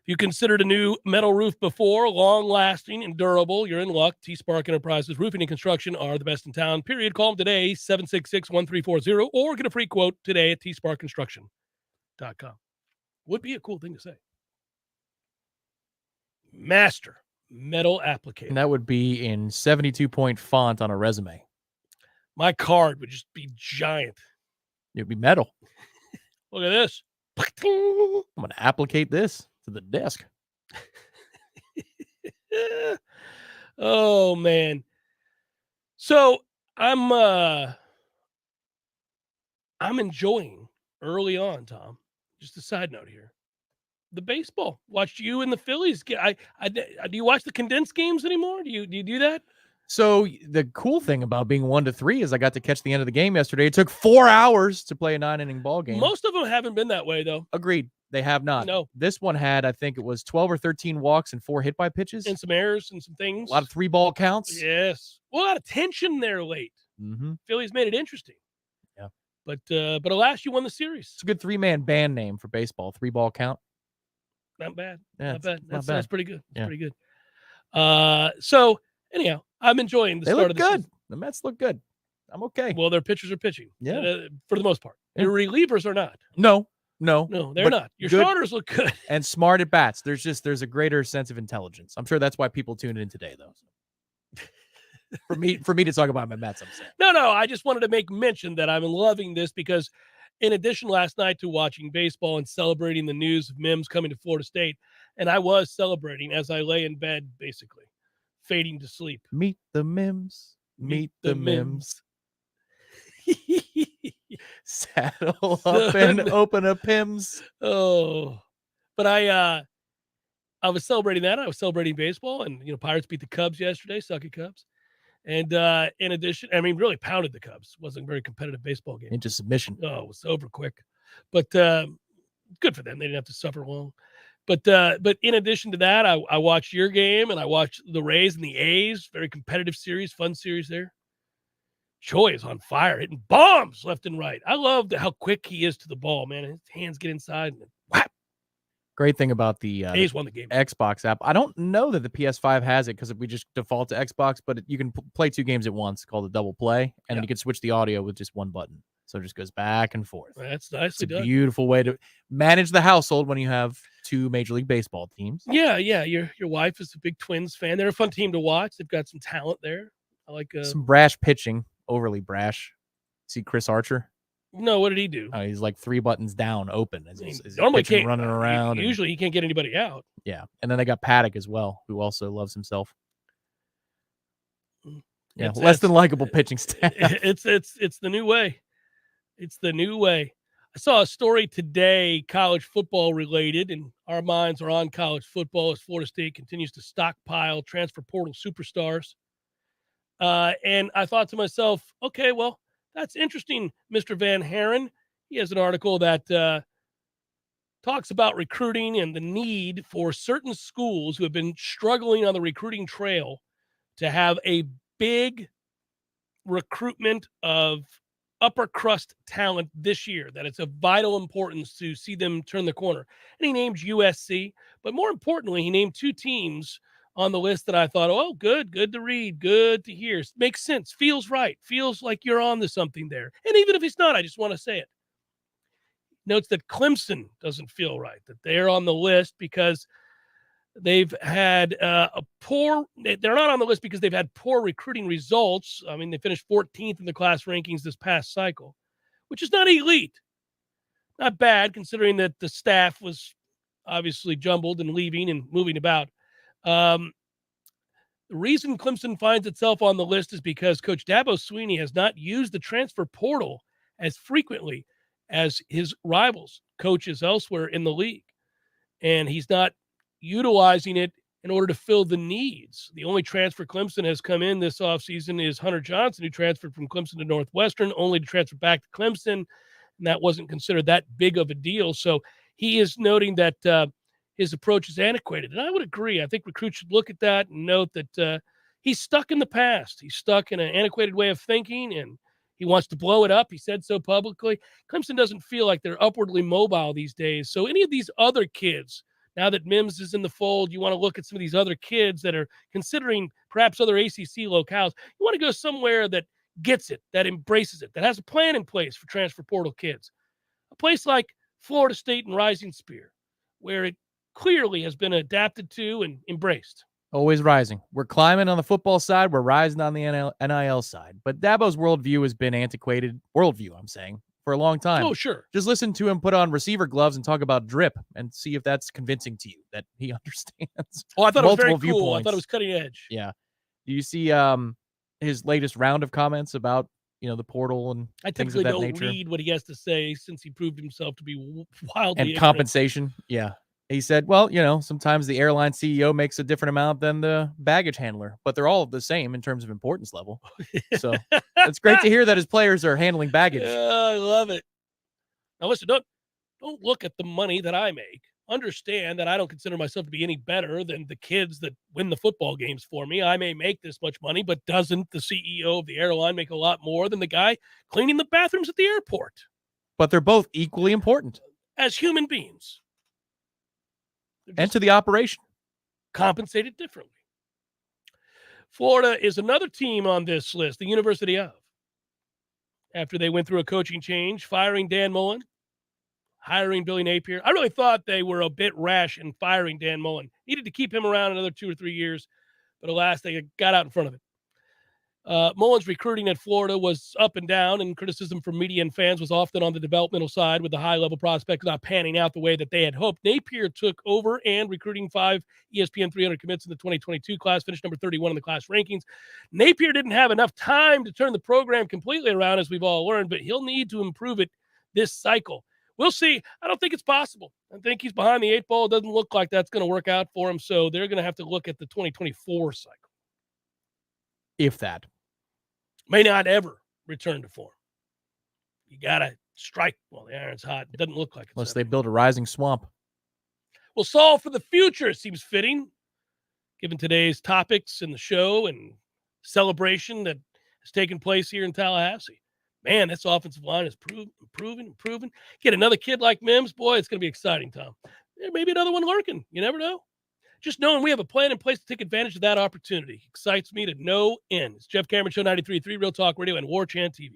if you considered a new metal roof before, long-lasting and durable, you're in luck. T-Spark Enterprises Roofing and Construction are the best in town, period. Call them today, 766-1340, or get a free quote today at tsparkconstruction.com. Would be a cool thing to say. Master metal applicator. And that would be in 72-point font on a resume. My card would just be giant. It would be metal. Look at this. I'm going to applicate this to the desk. Oh, man. So I'm enjoying early on, Tom. Just a side note here. The baseball. Watched you and the Phillies. Do you watch the condensed games anymore? Do you do that? So the cool thing about being 1-3 is I got to catch the end of the game yesterday. It took 4 hours to play a 9-inning ball game. Most of them haven't been that way, though. Agreed. They have not. No. This one had, I think it was 12 or 13 walks and 4 hit by pitches. And some errors and some things. A lot of 3-ball counts. Yes. Well, a lot of tension there late. Mm-hmm. Phillies made it interesting. Yeah. But alas, you won the series. It's a good 3-man band name for baseball. 3-ball count. Not bad. Yeah, not bad. not That's bad. pretty good. That's Yeah. pretty good. So anyhow, I'm enjoying the They start look of the good. season. The Mets look good. I'm okay. Well, their pitchers are pitching. Yeah. For the most part. Yeah. Your relievers are not. No, they're not. Your good starters look good. and smart at bats. There's a greater sense of intelligence. I'm sure that's why people tuned in today, though. For me to talk about my Mets, I'm saying. No. I just wanted to make mention that I'm loving this because in addition last night to watching baseball and celebrating the news of Mims coming to Florida State, and I was celebrating as I lay in bed, basically, fading to sleep. Meet the Mims. Meet the Mims. Saddle up and open a Pims. Oh, but I was celebrating that. I was celebrating baseball, and Pirates beat the Cubs yesterday. Sucky Cubs. And in addition, I mean, really pounded the Cubs. Wasn't a very competitive baseball game. Into submission. Oh, it was over quick. But good for them. They didn't have to suffer long. But in addition to that, I watched your game, and I watched the Rays and the A's. Very competitive series, fun series there. Choi is on fire, hitting bombs left and right. I love how quick he is to the ball, man. His hands get inside and whap. Great thing about the A's won the game. Xbox app. I don't know that the PS5 has it because we just default to Xbox, but you can play 2 games at once called a double play, and then you can switch the audio with just one button. So it just goes back and forth. That's nicely It's a done. beautiful way to manage the household when you have 2 Major League Baseball teams. Yeah. Your wife is a big Twins fan. They're a fun team to watch. They've got some talent there. I like some brash pitching, overly brash. See Chris Archer? No, what did he do? He's like 3 buttons down, open as normally pitching, can't running around. Usually he can't get anybody out. Yeah, and then they got Paddock as well, who also loves himself. Yeah, less than likable pitching staff. It's the new way. It's the new way. I saw a story today, college football related, and our minds are on college football as Florida State continues to stockpile transfer portal superstars. And I thought to myself, okay, well, that's interesting, Mr. Van Haren. He has an article that talks about recruiting and the need for certain schools who have been struggling on the recruiting trail to have a big recruitment of upper crust talent this year, that it's of vital importance to see them turn the corner. And he named USC, but more importantly, he named 2 teams on the list that I thought, oh, good to read, good to hear. Makes sense, feels right, feels like you're on to something there. And even if he's not, I just want to say it. Notes that Clemson doesn't feel right, that they're on the list because They've had they're not on the list because they've had poor recruiting results. I mean, they finished 14th in the class rankings this past cycle, which is not elite. Not bad, considering that the staff was obviously jumbled and leaving and moving about. The reason Clemson finds itself on the list is because Coach Dabo Swinney has not used the transfer portal as frequently as his rivals, coaches elsewhere in the league. And he's not utilizing it in order to fill the needs. The only transfer Clemson has come in this offseason is Hunter Johnson, who transferred from Clemson to Northwestern, only to transfer back to Clemson. And that wasn't considered that big of a deal. So he is noting that his approach is antiquated. And I would agree. I think recruits should look at that and note that he's stuck in the past. He's stuck in an antiquated way of thinking, and he wants to blow it up. He said so publicly. Clemson doesn't feel like they're upwardly mobile these days. So any of these other kids, now that Mims is in the fold, you want to look at some of these other kids that are considering perhaps other ACC locales. You want to go somewhere that gets it, that embraces it, that has a plan in place for transfer portal kids. A place like Florida State and Rising Spear, where it clearly has been adapted to and embraced. Always rising. We're climbing on the football side. We're rising on the NIL side. But Dabo's worldview has been antiquated. Worldview, I'm saying, for a long time. Oh, sure. Just listen to him put on receiver gloves and talk about drip and see if that's convincing to you that he understands. Oh, I thought it was very viewpoints. cool. I thought it was cutting edge. Yeah. Do you see his latest round of comments about, the portal and I things of typically that don't nature? Read what he has to say since he proved himself to be wildly And ignorant. compensation. Yeah. He said, well, sometimes the airline CEO makes a different amount than the baggage handler, but they're all the same in terms of importance level. So it's great to hear that his players are handling baggage. Yeah, I love it. Now listen, don't look at the money that I make. Understand that I don't consider myself to be any better than the kids that win the football games for me. I may make this much money, but doesn't the CEO of the airline make a lot more than the guy cleaning the bathrooms at the airport? But they're both equally important. As human beings. And to the operation. Compensated differently. Florida is another team on this list, the University of. After they went through a coaching change, firing Dan Mullen, hiring Billy Napier. I really thought they were a bit rash in firing Dan Mullen. Needed to keep him around another 2 or 3 years, but alas, they got out in front of it. Mullen's recruiting at Florida was up and down, and criticism from media and fans was often on the developmental side, with the high-level prospects not panning out the way that they had hoped. Napier took over and recruiting 5 ESPN 300 commits in the 2022 class, finished number 31 in the class rankings. Napier didn't have enough time to turn the program completely around, as we've all learned, but he'll need to improve it this cycle. We'll see. I don't think it's possible. I think he's behind the 8 ball. It doesn't look like that's going to work out for him, so they're going to have to look at the 2024 cycle. If that. May not ever return to form. You got to strike while the iron's hot. It doesn't look like it. Unless they build a rising swamp. Well, solve for the future seems fitting, given today's topics in the show and celebration that has taken place here in Tallahassee. Man, this offensive line is improving. Get another kid like Mims, boy, it's going to be exciting, Tom. Maybe another one lurking. You never know. Just knowing we have a plan in place to take advantage of that opportunity excites me to no end. It's Jeff Cameron Show, 93.3 Real Talk Radio and Warchant TV.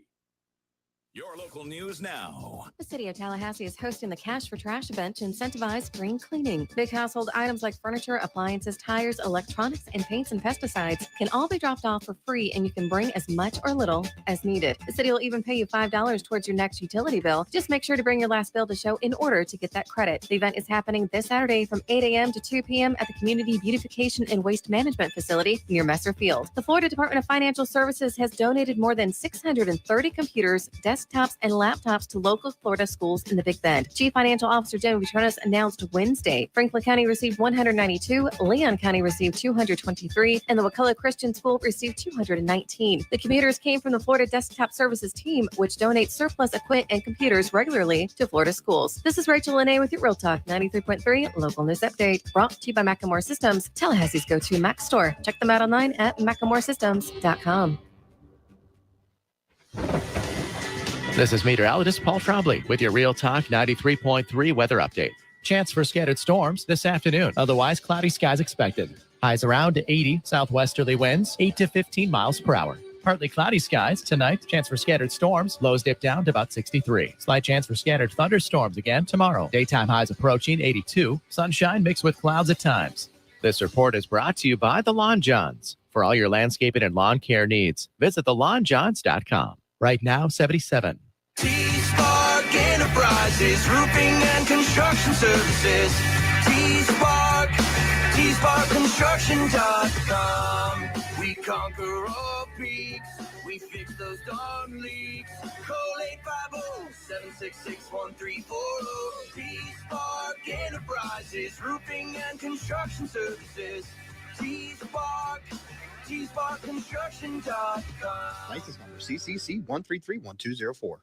Your local news now. The city of Tallahassee is hosting the Cash for Trash event to incentivize green cleaning. Big household items like furniture, appliances, tires, electronics, and paints and pesticides can all be dropped off for free, and you can bring as much or little as needed. The city will even pay you $5 towards your next utility bill. Just make sure to bring your last bill to show in order to get that credit. The event is happening this Saturday from 8 a.m. to 2 p.m. at the Community Beautification and Waste Management Facility near Messer Field. The Florida Department of Financial Services has donated more than 630 computers, desktops, and laptops to local Florida schools in the Big Bend. Chief Financial Officer Jim Vitronis announced Wednesday Franklin County received 192, Leon County received 223, and the Wakulla Christian School received 219. The computers came from the Florida Desktop Services team, which donates surplus equipment and computers regularly to Florida schools. This is Rachel Lene with your Real Talk 93.3 Local News Update, brought to you by Macklemore Systems, Tallahassee's go-to Mac store. Check them out online at MacklemoreSystems.com. This is meteorologist Paul Trombley with your Real Talk 93.3 weather update. Chance for scattered storms this afternoon. Otherwise, cloudy skies expected. Highs around 80, southwesterly winds 8 to 15 miles per hour. Partly cloudy skies tonight. Chance for scattered storms. Lows dip down to about 63. Slight chance for scattered thunderstorms again tomorrow. Daytime highs approaching 82. Sunshine mixed with clouds at times. This report is brought to you by the Lawn Johns. For all your landscaping and lawn care needs, visit thelawnjohns.com. Right now, 77. T-Spark Enterprises, roofing and construction services. T-Spark, T-SparkConstruction.com. We conquer all peaks, we fix those darn leaks. Call 850-766-1340. T-Spark Enterprises, roofing and construction services. T-Spark, T-SparkConstruction.com. License number CCC 1331204.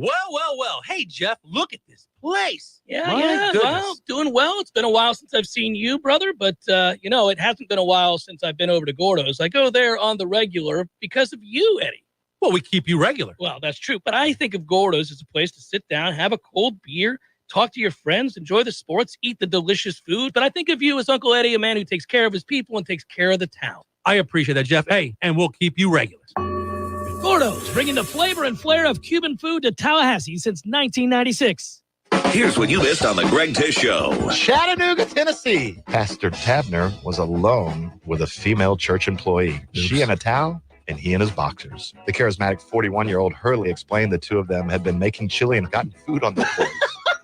Well. Hey, Jeff, look at this place. Yeah. Well, doing well. It's been a while since I've seen you, brother, but, it hasn't been a while since I've been over to Gordo's. I go there on the regular because of you, Eddie. Well, we keep you regular. Well, that's true, but I think of Gordo's as a place to sit down, have a cold beer, talk to your friends, enjoy the sports, eat the delicious food. But I think of you as Uncle Eddie, a man who takes care of his people and takes care of the town. I appreciate that, Jeff. Hey, and we'll keep you regular. Gordo's, bringing the flavor and flair of Cuban food to Tallahassee since 1996. Here's what you missed on the Greg Tish Show. Chattanooga, Tennessee. Pastor Tabner was alone with a female church employee. She in a towel, and he in his boxers. The charismatic 41-year-old Hurley explained the two of them had been making chili and gotten food on their plates.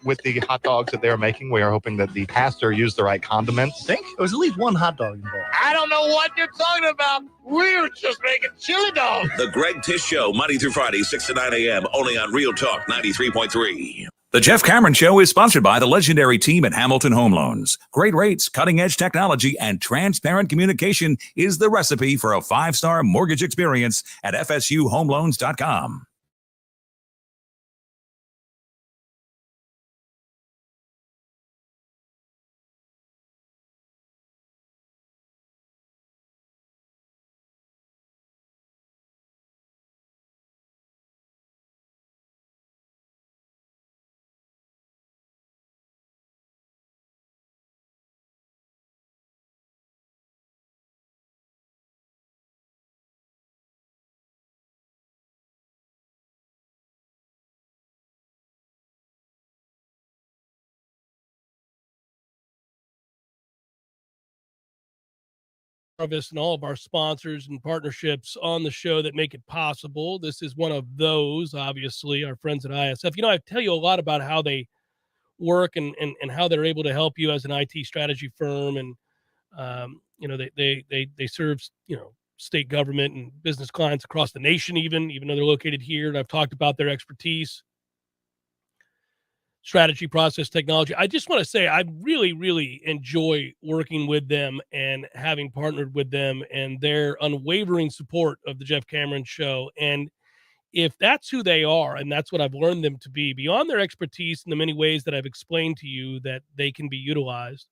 With the hot dogs that they were making, we are hoping that the pastor used the right condiments. I think there was at least one hot dog involved. I don't know what you're talking about. We were just making chili dogs. The Greg Tish Show, Monday through Friday, 6 to 9 a.m., only on Real Talk 93.3. The Jeff Cameron Show is sponsored by the legendary team at Hamilton Home Loans. Great rates, cutting-edge technology, and transparent communication is the recipe for a 5-star mortgage experience at FSUHomeLoans.com. Harvest and all of our sponsors and partnerships on the show that make it possible. This is one of those, obviously, our friends at ISF. I tell you a lot about how they work and how they're able to help you as an IT strategy firm. And, they serve, state government and business clients across the nation, even though they're located here. And I've talked about their expertise, strategy, process, technology. I just want to say I really, really enjoy working with them and having partnered with them and their unwavering support of the Jeff Cameron Show. And if that's who they are, and that's what I've learned them to be, beyond their expertise in the many ways that I've explained to you that they can be utilized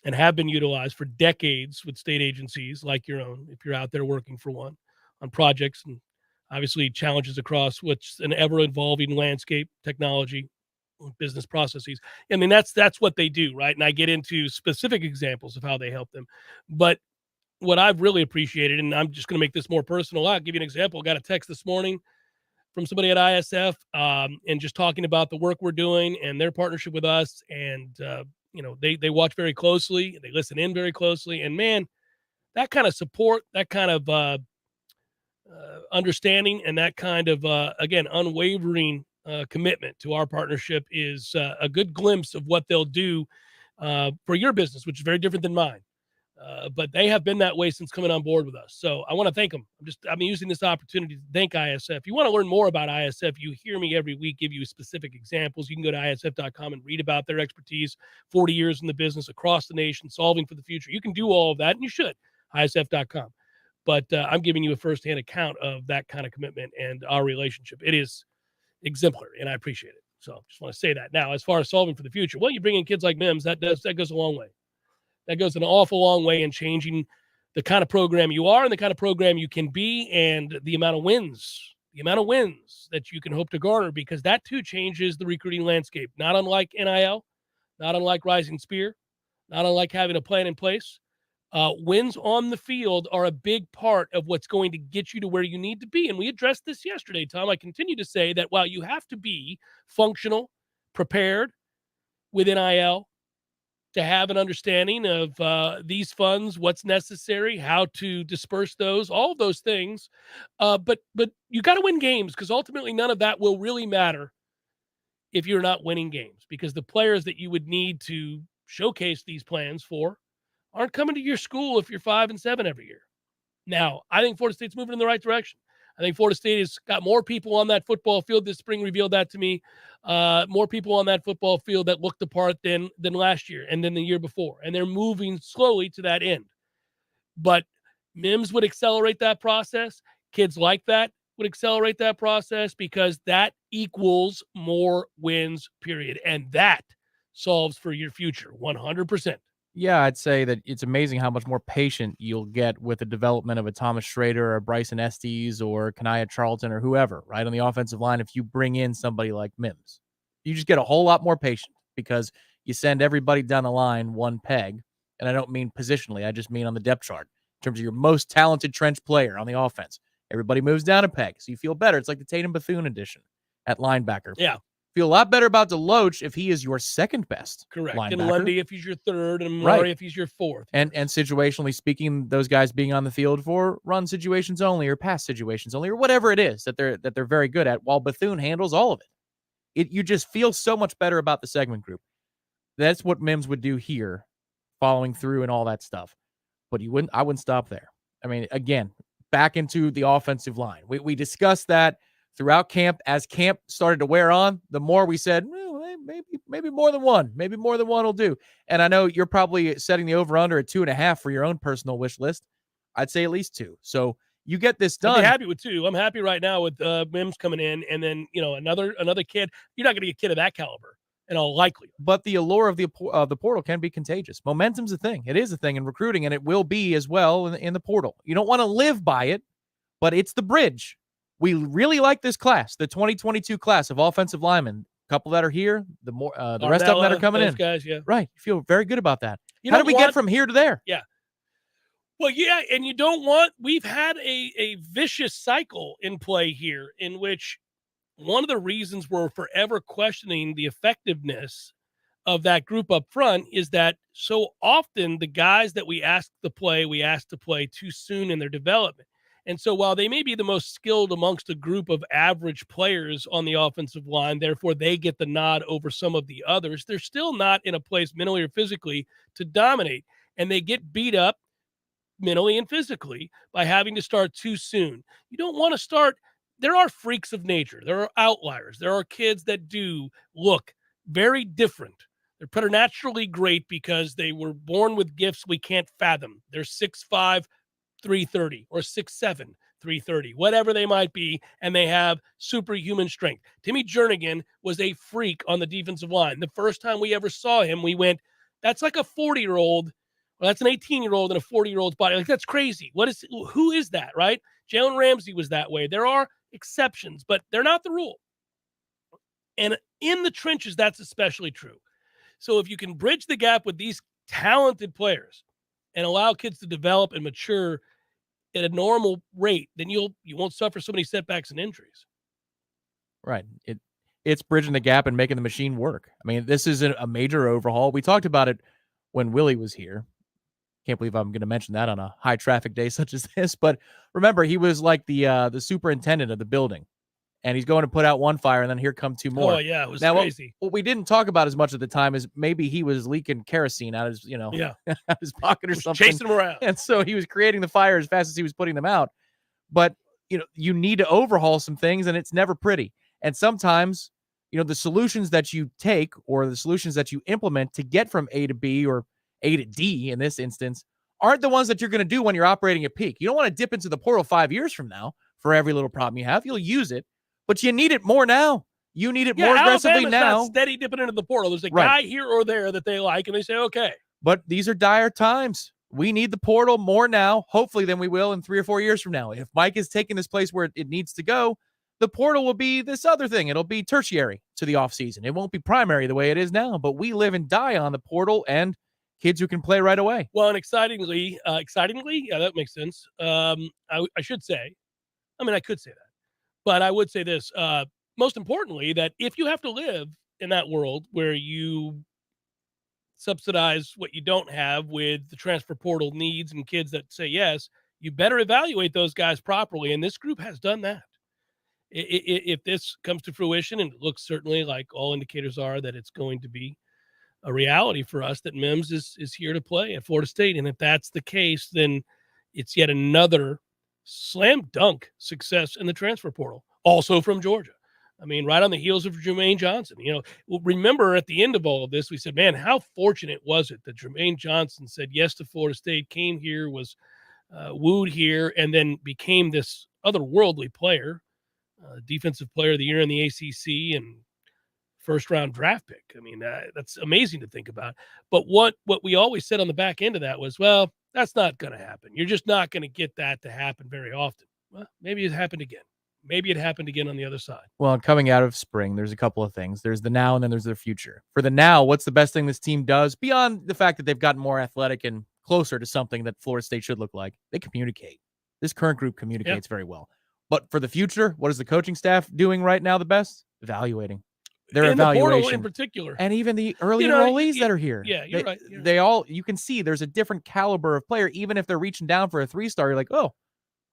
and have been utilized for decades with state agencies like your own, if you're out there working for one, on projects and obviously challenges across what's an ever-evolving landscape, technology, business processes. I mean, that's what they do, right? And I get into specific examples of how they help them. But what I've really appreciated, and I'm just going to make this more personal, I'll give you an example. I got a text this morning from somebody at ISF and just talking about the work we're doing and their partnership with us. And, they watch very closely. They listen in very closely. And, man, that kind of support, that kind of understanding, and that kind of, again, unwavering commitment to our partnership is a good glimpse of what they'll do for your business, which is very different than mine. But they have been that way since coming on board with us. So I want to thank them. I'm using this opportunity to thank ISF. If you want to learn more about ISF, you hear me every week give you specific examples. You can go to ISF.com and read about their expertise, 40 years in the business across the nation, solving for the future. You can do all of that, and you should, ISF.com. But I'm giving you a firsthand account of that kind of commitment and our relationship. It is exemplary, and I appreciate it. So just want to say that. Now, as far as solving for the future, well, you bring in kids like Mims, that goes a long way. That goes an awful long way in changing the kind of program you are and the kind of program you can be and the amount of wins that you can hope to garner, because that too changes the recruiting landscape. Not unlike NIL, not unlike Rising Spear, not unlike having a plan in place. Wins on the field are a big part of what's going to get you to where you need to be. And we addressed this yesterday, Tom. I continue to say that while you have to be functional, prepared with NIL, to have an understanding of these funds, what's necessary, how to disperse those, all of those things. But you got to win games, because ultimately none of that will really matter if you're not winning games, because the players that you would need to showcase these plans for aren't coming to your school if you're 5-7 every year. Now, I think Florida State's moving in the right direction. I think Florida State has got more people on that football field. This spring revealed that to me. More people on that football field that looked the part than last year and then the year before. And they're moving slowly to that end. But Mims would accelerate that process. Kids like that would accelerate that process, because that equals more wins, period. And that solves for your future 100%. Yeah, I'd say that it's amazing how much more patient you'll get with the development of a Thomas Schrader or a Bryson Estes or Kanaya Charlton or whoever, right, on the offensive line if you bring in somebody like Mims. You just get a whole lot more patient, because you send everybody down the line one peg, and I don't mean positionally. I just mean on the depth chart in terms of your most talented trench player on the offense. Everybody moves down a peg, so you feel better. It's like the Tatum Bethune edition at linebacker. Yeah. Feel a lot better about Deloach if he is your second best Correct. linebacker. And Lundy if he's your third, and Murray Right. if he's your fourth. And situationally speaking, those guys being on the field for run situations only or pass situations only or whatever it is that they're very good at, while Bethune handles all of it. You just feel so much better about the segment group. That's what Mims would do here, following through and all that stuff. But I wouldn't stop there. I mean, again, back into the offensive line. We discussed that throughout camp. As camp started to wear on, the more we said, maybe more than one. Maybe more than one will do. And I know you're probably setting the over-under at 2.5 for your own personal wish list. I'd say at least 2. So you get this done. I'd be happy with 2. I'm happy right now with Mims coming in, and then another kid. You're not going to get a kid of that caliber in all likelihood. But the allure of the portal can be contagious. Momentum's a thing. It is a thing in recruiting, and it will be as well in the portal. You don't want to live by it, but it's the bridge. We really like this class, the 2022 class of offensive linemen. A couple that are here, the rest of them that are coming in. Guys, yeah. Right. You feel very good about that. How did we get from here to there? Yeah. Well, yeah, and we've had a vicious cycle in play here, in which one of the reasons we're forever questioning the effectiveness of that group up front is that so often the guys that we ask to play too soon in their development. And so while they may be the most skilled amongst a group of average players on the offensive line, therefore they get the nod over some of the others, they're still not in a place mentally or physically to dominate. And they get beat up mentally and physically by having to start too soon. You don't want to start. There are freaks of nature. There are outliers. There are kids that do look very different. They're preternaturally great because they were born with gifts we can't fathom. They're 6'5", 330 or 6'7", 330, whatever they might be, and they have superhuman strength. Timmy Jernigan was a freak on the defensive line. The first time we ever saw him, we went, that's like a 40-year-old, or that's an 18-year-old in a 40-year-old's body. Like, that's crazy. Who is that, right? Jalen Ramsey was that way. There are exceptions, but they're not the rule. And in the trenches, that's especially true. So if you can bridge the gap with these talented players and allow kids to develop and mature at a normal rate, then you won't suffer so many setbacks and injuries. Right. It's bridging the gap and making the machine work. I mean, this is a major overhaul. We talked about it when Willie was here. Can't believe I'm going to mention that on a high traffic day such as this. But remember, he was like the superintendent of the building. And he's going to put out one fire, and then here come 2 more. Oh, yeah, it was crazy. What we didn't talk about as much at the time is maybe he was leaking kerosene out of his, out of his pocket or something. Chasing him around. And so he was creating the fire as fast as he was putting them out. But, you need to overhaul some things, and it's never pretty. And sometimes, the solutions that you take or the solutions that you implement to get from A to B or A to D in this instance aren't the ones that you're going to do when you're operating at peak. You don't want to dip into the portal 5 years from now for every little problem you have. You'll use it. But you need it more now. You need it more aggressively Alabama's now. Not steady dipping into the portal. There's a guy here or there that they like, and they say, okay. But these are dire times. We need the portal more now, hopefully, than we will in 3 or 4 years from now. If Mike is taking this place where it needs to go, the portal will be this other thing. It'll be tertiary to the offseason. It won't be primary the way it is now. But we live and die on the portal and kids who can play right away. Well, and excitingly, yeah, that makes sense. I should say, I could say that. But I would say this, most importantly, that if you have to live in that world where you subsidize what you don't have with the transfer portal needs and kids that say yes, you better evaluate those guys properly. And this group has done that. If this comes to fruition, and it looks certainly like all indicators are that it's going to be a reality for us, that Mims is here to play at Florida State. And if that's the case, then it's yet another slam dunk success in the transfer portal, also from Georgia. I mean, right on the heels of Jermaine Johnson. Remember at the end of all of this, we said, man, how fortunate was it that Jermaine Johnson said yes to Florida State, came here, was wooed here, and then became this otherworldly player, defensive player of the year in the ACC and first-round draft pick. I mean, that's amazing to think about. But what we always said on the back end of that was, well, that's not going to happen. You're just not going to get that to happen very often. Well, maybe it happened again. Maybe it happened again on the other side. Well, coming out of spring, there's a couple of things. There's the now and then there's the future. For the now, what's the best thing this team does beyond the fact that they've gotten more athletic and closer to something that Florida State should look like? They communicate. This current group communicates very well. But for the future, what is the coaching staff doing right now the best? Evaluating. Their evaluation. The portal in particular. And even the early enrollees that are here. Yeah, you're right. They all, you can see there's a different caliber of player. Even if they're reaching down for a 3-star, you're like, oh,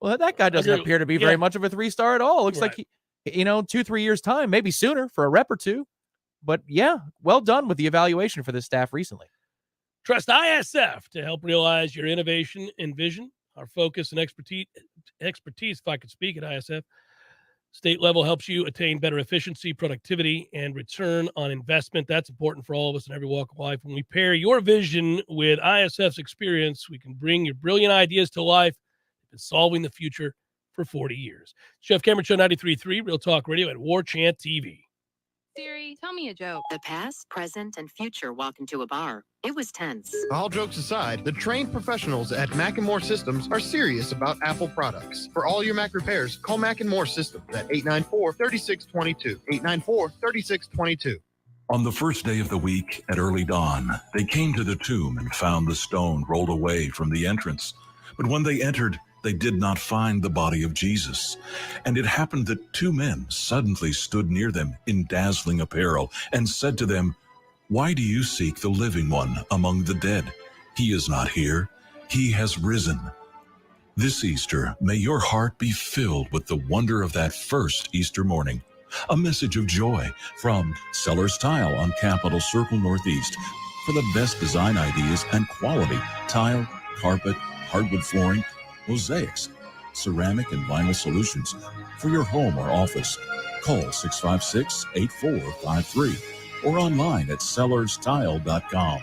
well, that guy doesn't appear to be very much of a 3-star at all. Looks like, 2-3 years time, maybe sooner for a rep or two. But yeah, well done with the evaluation for this staff recently. Trust ISF to help realize your innovation and vision. Our focus and expertise, if I could speak at ISF, state level helps you attain better efficiency, productivity, and return on investment. That's important for all of us in every walk of life. When we pair your vision with ISF's experience, we can bring your brilliant ideas to life and solving the future for 40 years. Jeff Cameron Show 93.3, Real Talk Radio at Warchant TV. Siri, tell me a joke. The past, present, and future walk into a bar. It was tense. All jokes aside, the trained professionals at Mac & More Systems are serious about Apple products. For all your Mac repairs, call Mac & More Systems at 894-3622. 894-3622. On the first day of the week, at early dawn, they came to the tomb and found the stone rolled away from the entrance. But when they entered, they did not find the body of Jesus. And it happened that 2 men suddenly stood near them in dazzling apparel and said to them, "Why do you seek the living one among the dead? He is not here. He has risen." This Easter, may your heart be filled with the wonder of that first Easter morning. A message of joy from Sellers Tile on Capitol Circle Northeast for the best design ideas and quality tile, carpet, hardwood flooring, mosaics, ceramic and vinyl solutions for your home or office. Call 656-8453 or online at sellerstile.com.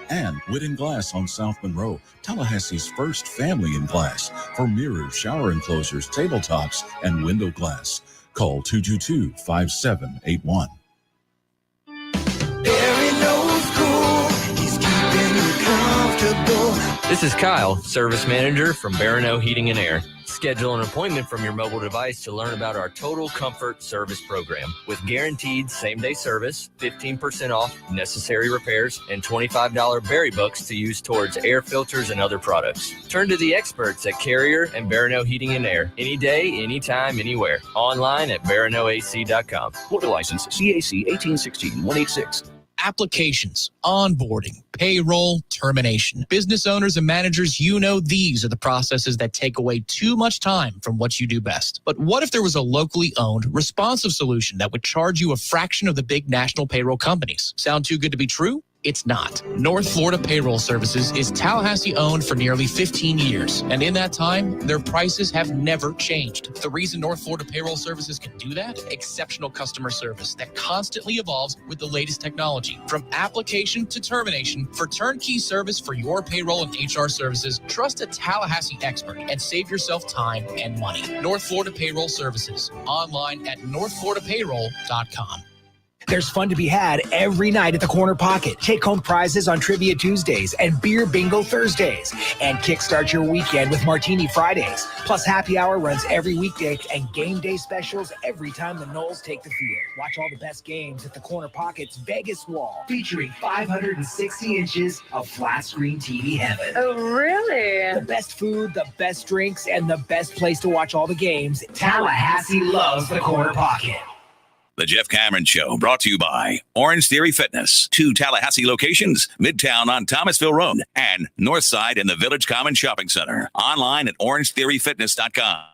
And Whitten Glass on South Monroe, Tallahassee's first family in glass for mirrors, shower enclosures, tabletops, and window glass. Call 222-5781. This is Kyle, Service Manager from Barano Heating and Air. Schedule an appointment from your mobile device to learn about our Total Comfort Service Program. With guaranteed same-day service, 15% off necessary repairs, and $25 berry bucks to use towards air filters and other products. Turn to the experts at Carrier and Barano Heating and Air. Any day, anytime, anywhere. Online at baranoac.com. Florida license CAC 1816-186. Applications, onboarding, payroll, termination. Business owners and managers, these are the processes that take away too much time from what you do best. But what if there was a locally owned, responsive solution that would charge you a fraction of the big national payroll companies? Sound too good to be true? It's not. North Florida Payroll Services is Tallahassee owned for nearly 15 years. And in that time, their prices have never changed. The reason North Florida Payroll Services can do that? Exceptional customer service that constantly evolves with the latest technology. From application to termination, for turnkey service for your payroll and HR services, trust a Tallahassee expert and save yourself time and money. North Florida Payroll Services. Online at northfloridapayroll.com. There's fun to be had every night at the Corner Pocket. Take home prizes on Trivia Tuesdays and Beer Bingo Thursdays. And kickstart your weekend with Martini Fridays. Plus, happy hour runs every weekday and game day specials every time the Noles take the field. Watch all the best games at the Corner Pocket's Vegas wall, featuring 560 inches of flat screen TV heaven. Oh, really? The best food, the best drinks, and the best place to watch all the games. Tallahassee loves the Corner Pocket. The Jeff Cameron Show, brought to you by Orange Theory Fitness. 2 Tallahassee locations, Midtown on Thomasville Road and Northside in the Village Common Shopping Center. Online at orangetheoryfitness.com.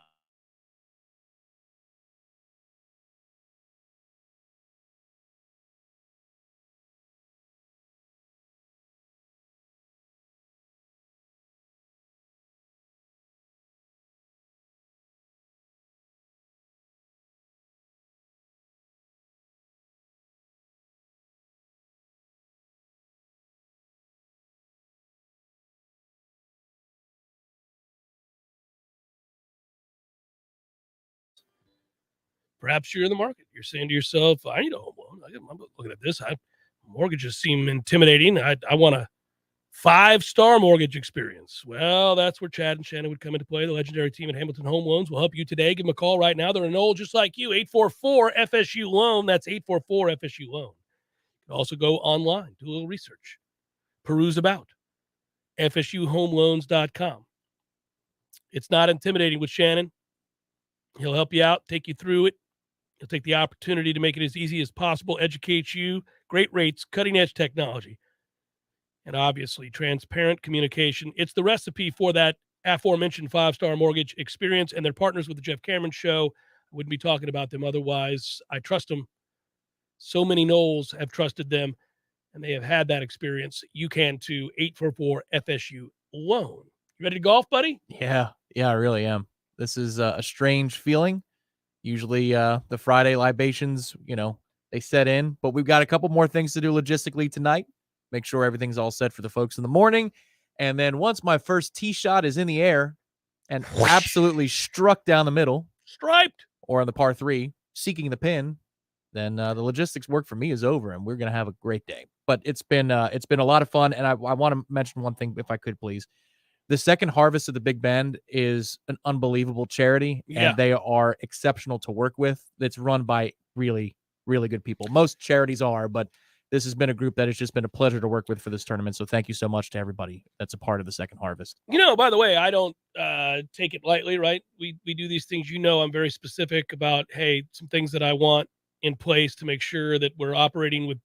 Perhaps you're in the market. You're saying to yourself, I need a home loan. I'm looking at this. Mortgages seem intimidating. I want a 5-star mortgage experience. Well, that's where Chad and Shannon would come into play. The legendary team at Hamilton Home Loans will help you today. Give them a call right now. They're a Noles just like you. 844-FSU-LOAN. That's 844-FSU-LOAN. You can also go online, do a little research, peruse about FSUHomeLoans.com. It's not intimidating with Shannon. He'll help you out, take you through it. He'll take the opportunity to make it as easy as possible, educate you, great rates, cutting-edge technology, and obviously transparent communication. It's the recipe for that aforementioned 5-star mortgage experience, and they're partners with the Jeff Cameron Show. I wouldn't be talking about them otherwise. I trust them. So many Noles have trusted them, and they have had that experience. You can too. 844-FSU-LOAN. You ready to golf, buddy? Yeah, I really am. This is a strange feeling. Usually the Friday libations, they set in, but we've got a couple more things to do logistically tonight. Make sure everything's all set for the folks in the morning. And then once my first tee shot is in the air and absolutely struck down the middle, striped, or on the par 3, seeking the pin, then the logistics work for me is over, and we're going to have a great day. But it's been a lot of fun, and I want to mention one thing, if I could, please. The Second Harvest of the Big Bend is an unbelievable charity, and they are exceptional to work with. It's run by really, really good people. Most charities are, but this has been a group that has just been a pleasure to work with for this tournament. So thank you so much to everybody that's a part of the Second Harvest. By the way, I don't take it lightly, right? We do these things. I'm very specific about, hey, some things that I want in place to make sure that we're operating with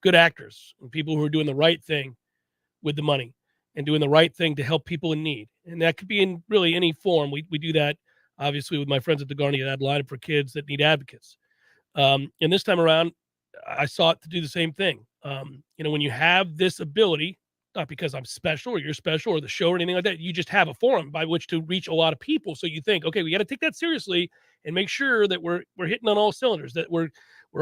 good actors and people who are doing the right thing with the money and doing the right thing to help people in need. And that could be in really any form. We do that, obviously, with my friends at the Garney Ad Line for kids that need advocates. And this time around, I sought to do the same thing. When you have this ability, not because I'm special or you're special or the show or anything like that, you just have a forum by which to reach a lot of people. So you think, okay, we got to take that seriously and make sure that we're hitting on all cylinders, that we're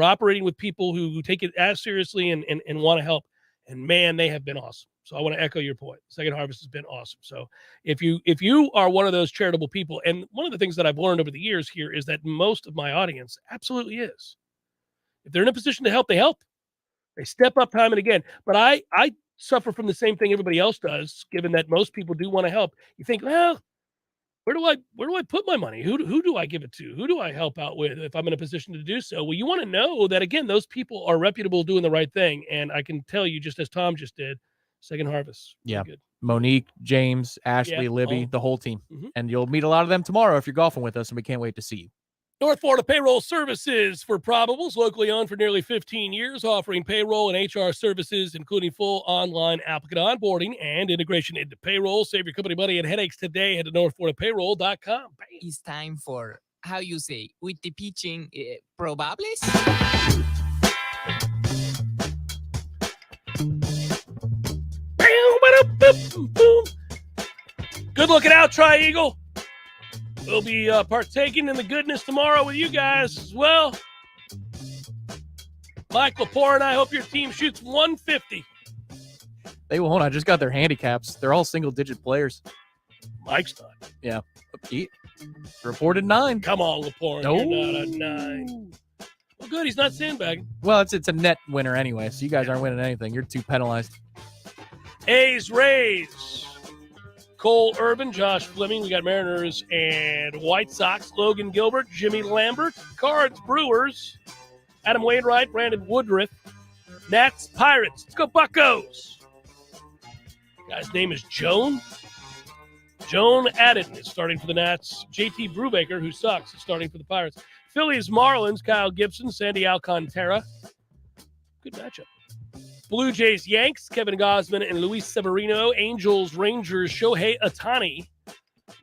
operating with people who take it as seriously and want to help. And man, they have been awesome. So I want to echo your point. Second Harvest has been awesome. So if you are one of those charitable people, and one of the things that I've learned over the years here is that most of my audience absolutely is. If they're in a position to help, they help. They step up time and again. But I suffer from the same thing everybody else does, given that most people do want to help. You think, well, where do I put my money? Who do I give it to? Who do I help out with if I'm in a position to do so? Well, you want to know that, again, those people are reputable, doing the right thing. And I can tell you, just as Tom just did, Second Harvest. Yeah. Good. Monique, James, Ashley, Libby, the whole team. Mm-hmm. And you'll meet a lot of them tomorrow if you're golfing with us, and we can't wait to see you. North Florida Payroll Services for Probables, locally owned for nearly 15 years, offering payroll and HR services, including full online applicant onboarding and integration into payroll. Save your company money and headaches today. Head to northfloridapayroll.com. Bam. It's time for, how you say, with the pitching, probables? Good looking out, Tri-Eagle. We'll be partaking in the goodness tomorrow with you guys as well. Mike Lepore and I hope your team shoots 150. They won't. I just got their handicaps. They're all single-digit players. Mike's not. Yeah. He reported 9. Come on, Lepore. No. You're not a 9. Well, good. He's not sandbagging. Well, it's a net winner anyway, so you guys aren't winning anything. You're too penalized. A's, Rays. Cole Urban, Josh Fleming. We got Mariners and White Sox. Logan Gilbert, Jimmy Lambert. Cards, Brewers. Adam Wainwright, Brandon Woodruff. Nats, Pirates. Let's go Buccos. Guy's name is Joan. Joan Addin is starting for the Nats. JT Brubaker, who sucks, is starting for the Pirates. Phillies Marlins, Kyle Gibson, Sandy Alcantara. Good matchup. Blue Jays Yanks, Kevin Gausman and Luis Severino. Angels Rangers, Shohei Ohtani,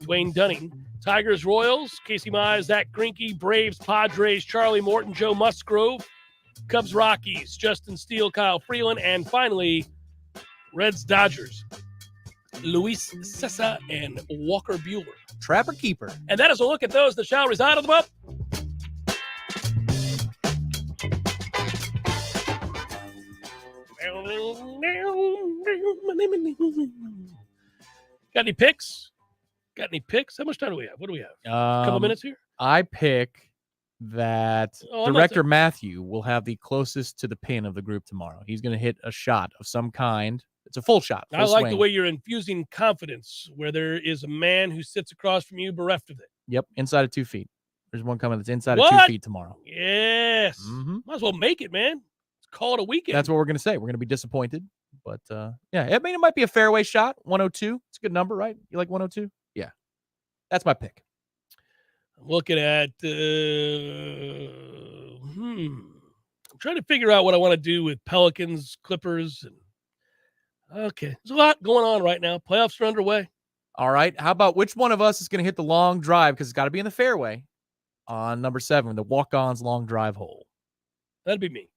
Wayne Dunning. Tigers Royals, Casey Mize, Zach Greinke. Braves Padres, Charlie Morton, Joe Musgrove. Cubs Rockies, Justin Steele, Kyle Freeland. And finally, Reds Dodgers, Luis Cessa and Walker Buehler. Trapper keeper. And that is a look at those that shall reside on the bump. Got any picks? How much time do we have? What do we have? A couple minutes here? I pick that Director Matthew will have the closest to the pin of the group tomorrow. He's going to hit a shot of some kind. It's a full shot. I like the way you're infusing confidence where there is a man who sits across from you bereft of it. Yep, inside of 2 feet. There's one coming that's inside of 2 feet tomorrow. Yes. Might as well make it, man. Let's call it a weekend. That's what we're going to say. We're going to be disappointed. But, yeah, I mean, it might be a fairway shot, 102. It's a good number, right? You like 102? Yeah. That's my pick. I'm looking at, I'm trying to figure out what I want to do with Pelicans, Clippers. Okay. There's a lot going on right now. Playoffs are underway. All right. How about which one of us is going to hit the long drive? Because it's got to be in the fairway on number 7, the walk-ons long drive hole. That'd be me.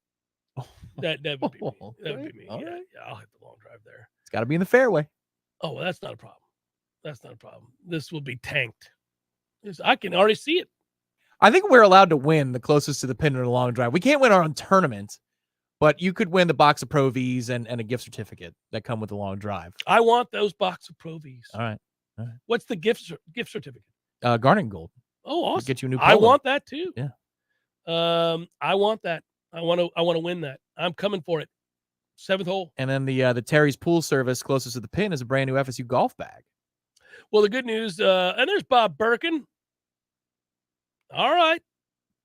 That would be me. That would be me. Yeah, I'll hit the long drive there. It's got to be in the fairway. Oh, well, that's not a problem. This will be tanked. I can already see it. I think we're allowed to win the closest to the pin in a long drive. We can't win our own tournament, but you could win the box of Pro Vs and a gift certificate that come with the long drive. I want those box of Pro Vs. All right. What's the gift certificate? Garnet Gold. Oh, awesome. Get you a new polo. I want that too. Yeah. I want that. I want to win that. I'm coming for it. 7th hole. And then the Terry's Pool Service closest to the pin is a brand new FSU golf bag. Well, the good news, and there's Bob Birkin. All right.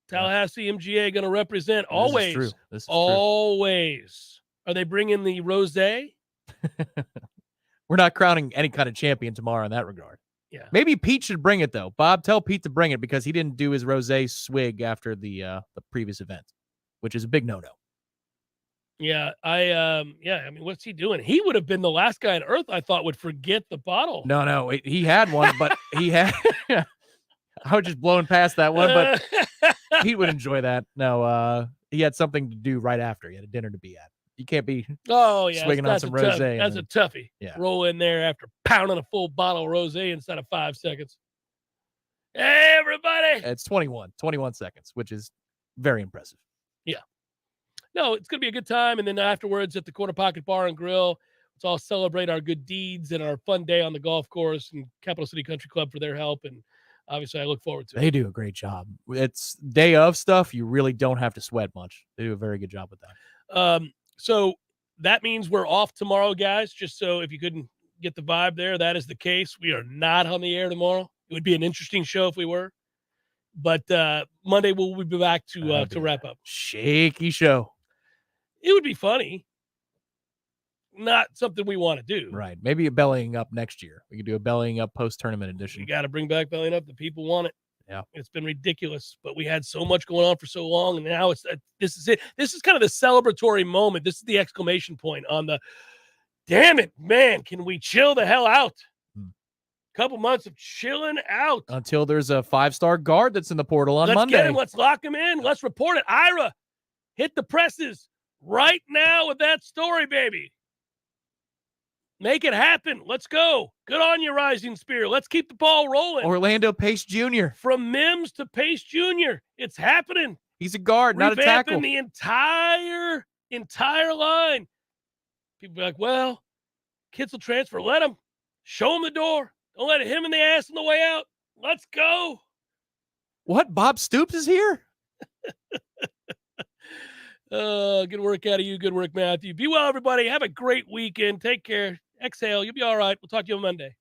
Tallahassee MGA going to represent always. This is true. Always. Are they bringing the rosé? We're not crowning any kind of champion tomorrow in that regard. Yeah. Maybe Pete should bring it, though. Bob, tell Pete to bring it because he didn't do his rosé swig after the previous event, which is a big no-no. Yeah, I mean, what's he doing? He would have been the last guy on earth I thought would forget the bottle. No, he had one, but he had I was just blowing past that one, but Pete would enjoy that. No, he had something to do right after. He had a dinner to be at. You can't be swinging on some rosé. That's a toughie. Yeah. Roll in there after pounding a full bottle of rosé inside of 5 seconds. Hey, everybody. It's 21 seconds, which is very impressive. Yeah. No, it's going to be a good time. And then afterwards at the Corner Pocket Bar and Grill, let's all celebrate our good deeds and our fun day on the golf course, and Capital City Country Club for their help. And obviously I look forward to it. They do a great job. It's day of stuff. You really don't have to sweat much. They do a very good job with that. So that means we're off tomorrow, guys. Just so if you couldn't get the vibe there, that is the case. We are not on the air tomorrow. It would be an interesting show if we were. But Monday we'll be back to wrap up. Shaky show. It would be funny. Not something we want to do. Right. Maybe a bellying up next year. We could do a bellying up post-tournament edition. We got to bring back bellying up. The people want it. Yeah. It's been ridiculous, but we had so much going on for so long, and now this is it. This is kind of the celebratory moment. This is the exclamation point on the, damn it, man, can we chill the hell out? Couple months of chilling out. Until there's a 5-star guard that's in the portal on Let's Monday. Get him. Let's lock him in. Let's report it. Ira, hit the presses right now with that story, baby. Make it happen. Let's go. Good on you, Rising Spear. Let's keep the ball rolling. Orlando Pace Jr. From Mims to Pace Jr. It's happening. He's a guard, not a tackle. Revamping the entire line. People be like, well, kids will transfer. Let them. Show them the door. Don't let him in the ass on the way out. Let's go. What? Bob Stoops is here? Good work out of you. Good work, Matthew. Be well, everybody. Have a great weekend. Take care. Exhale. You'll be all right. We'll talk to you on Monday.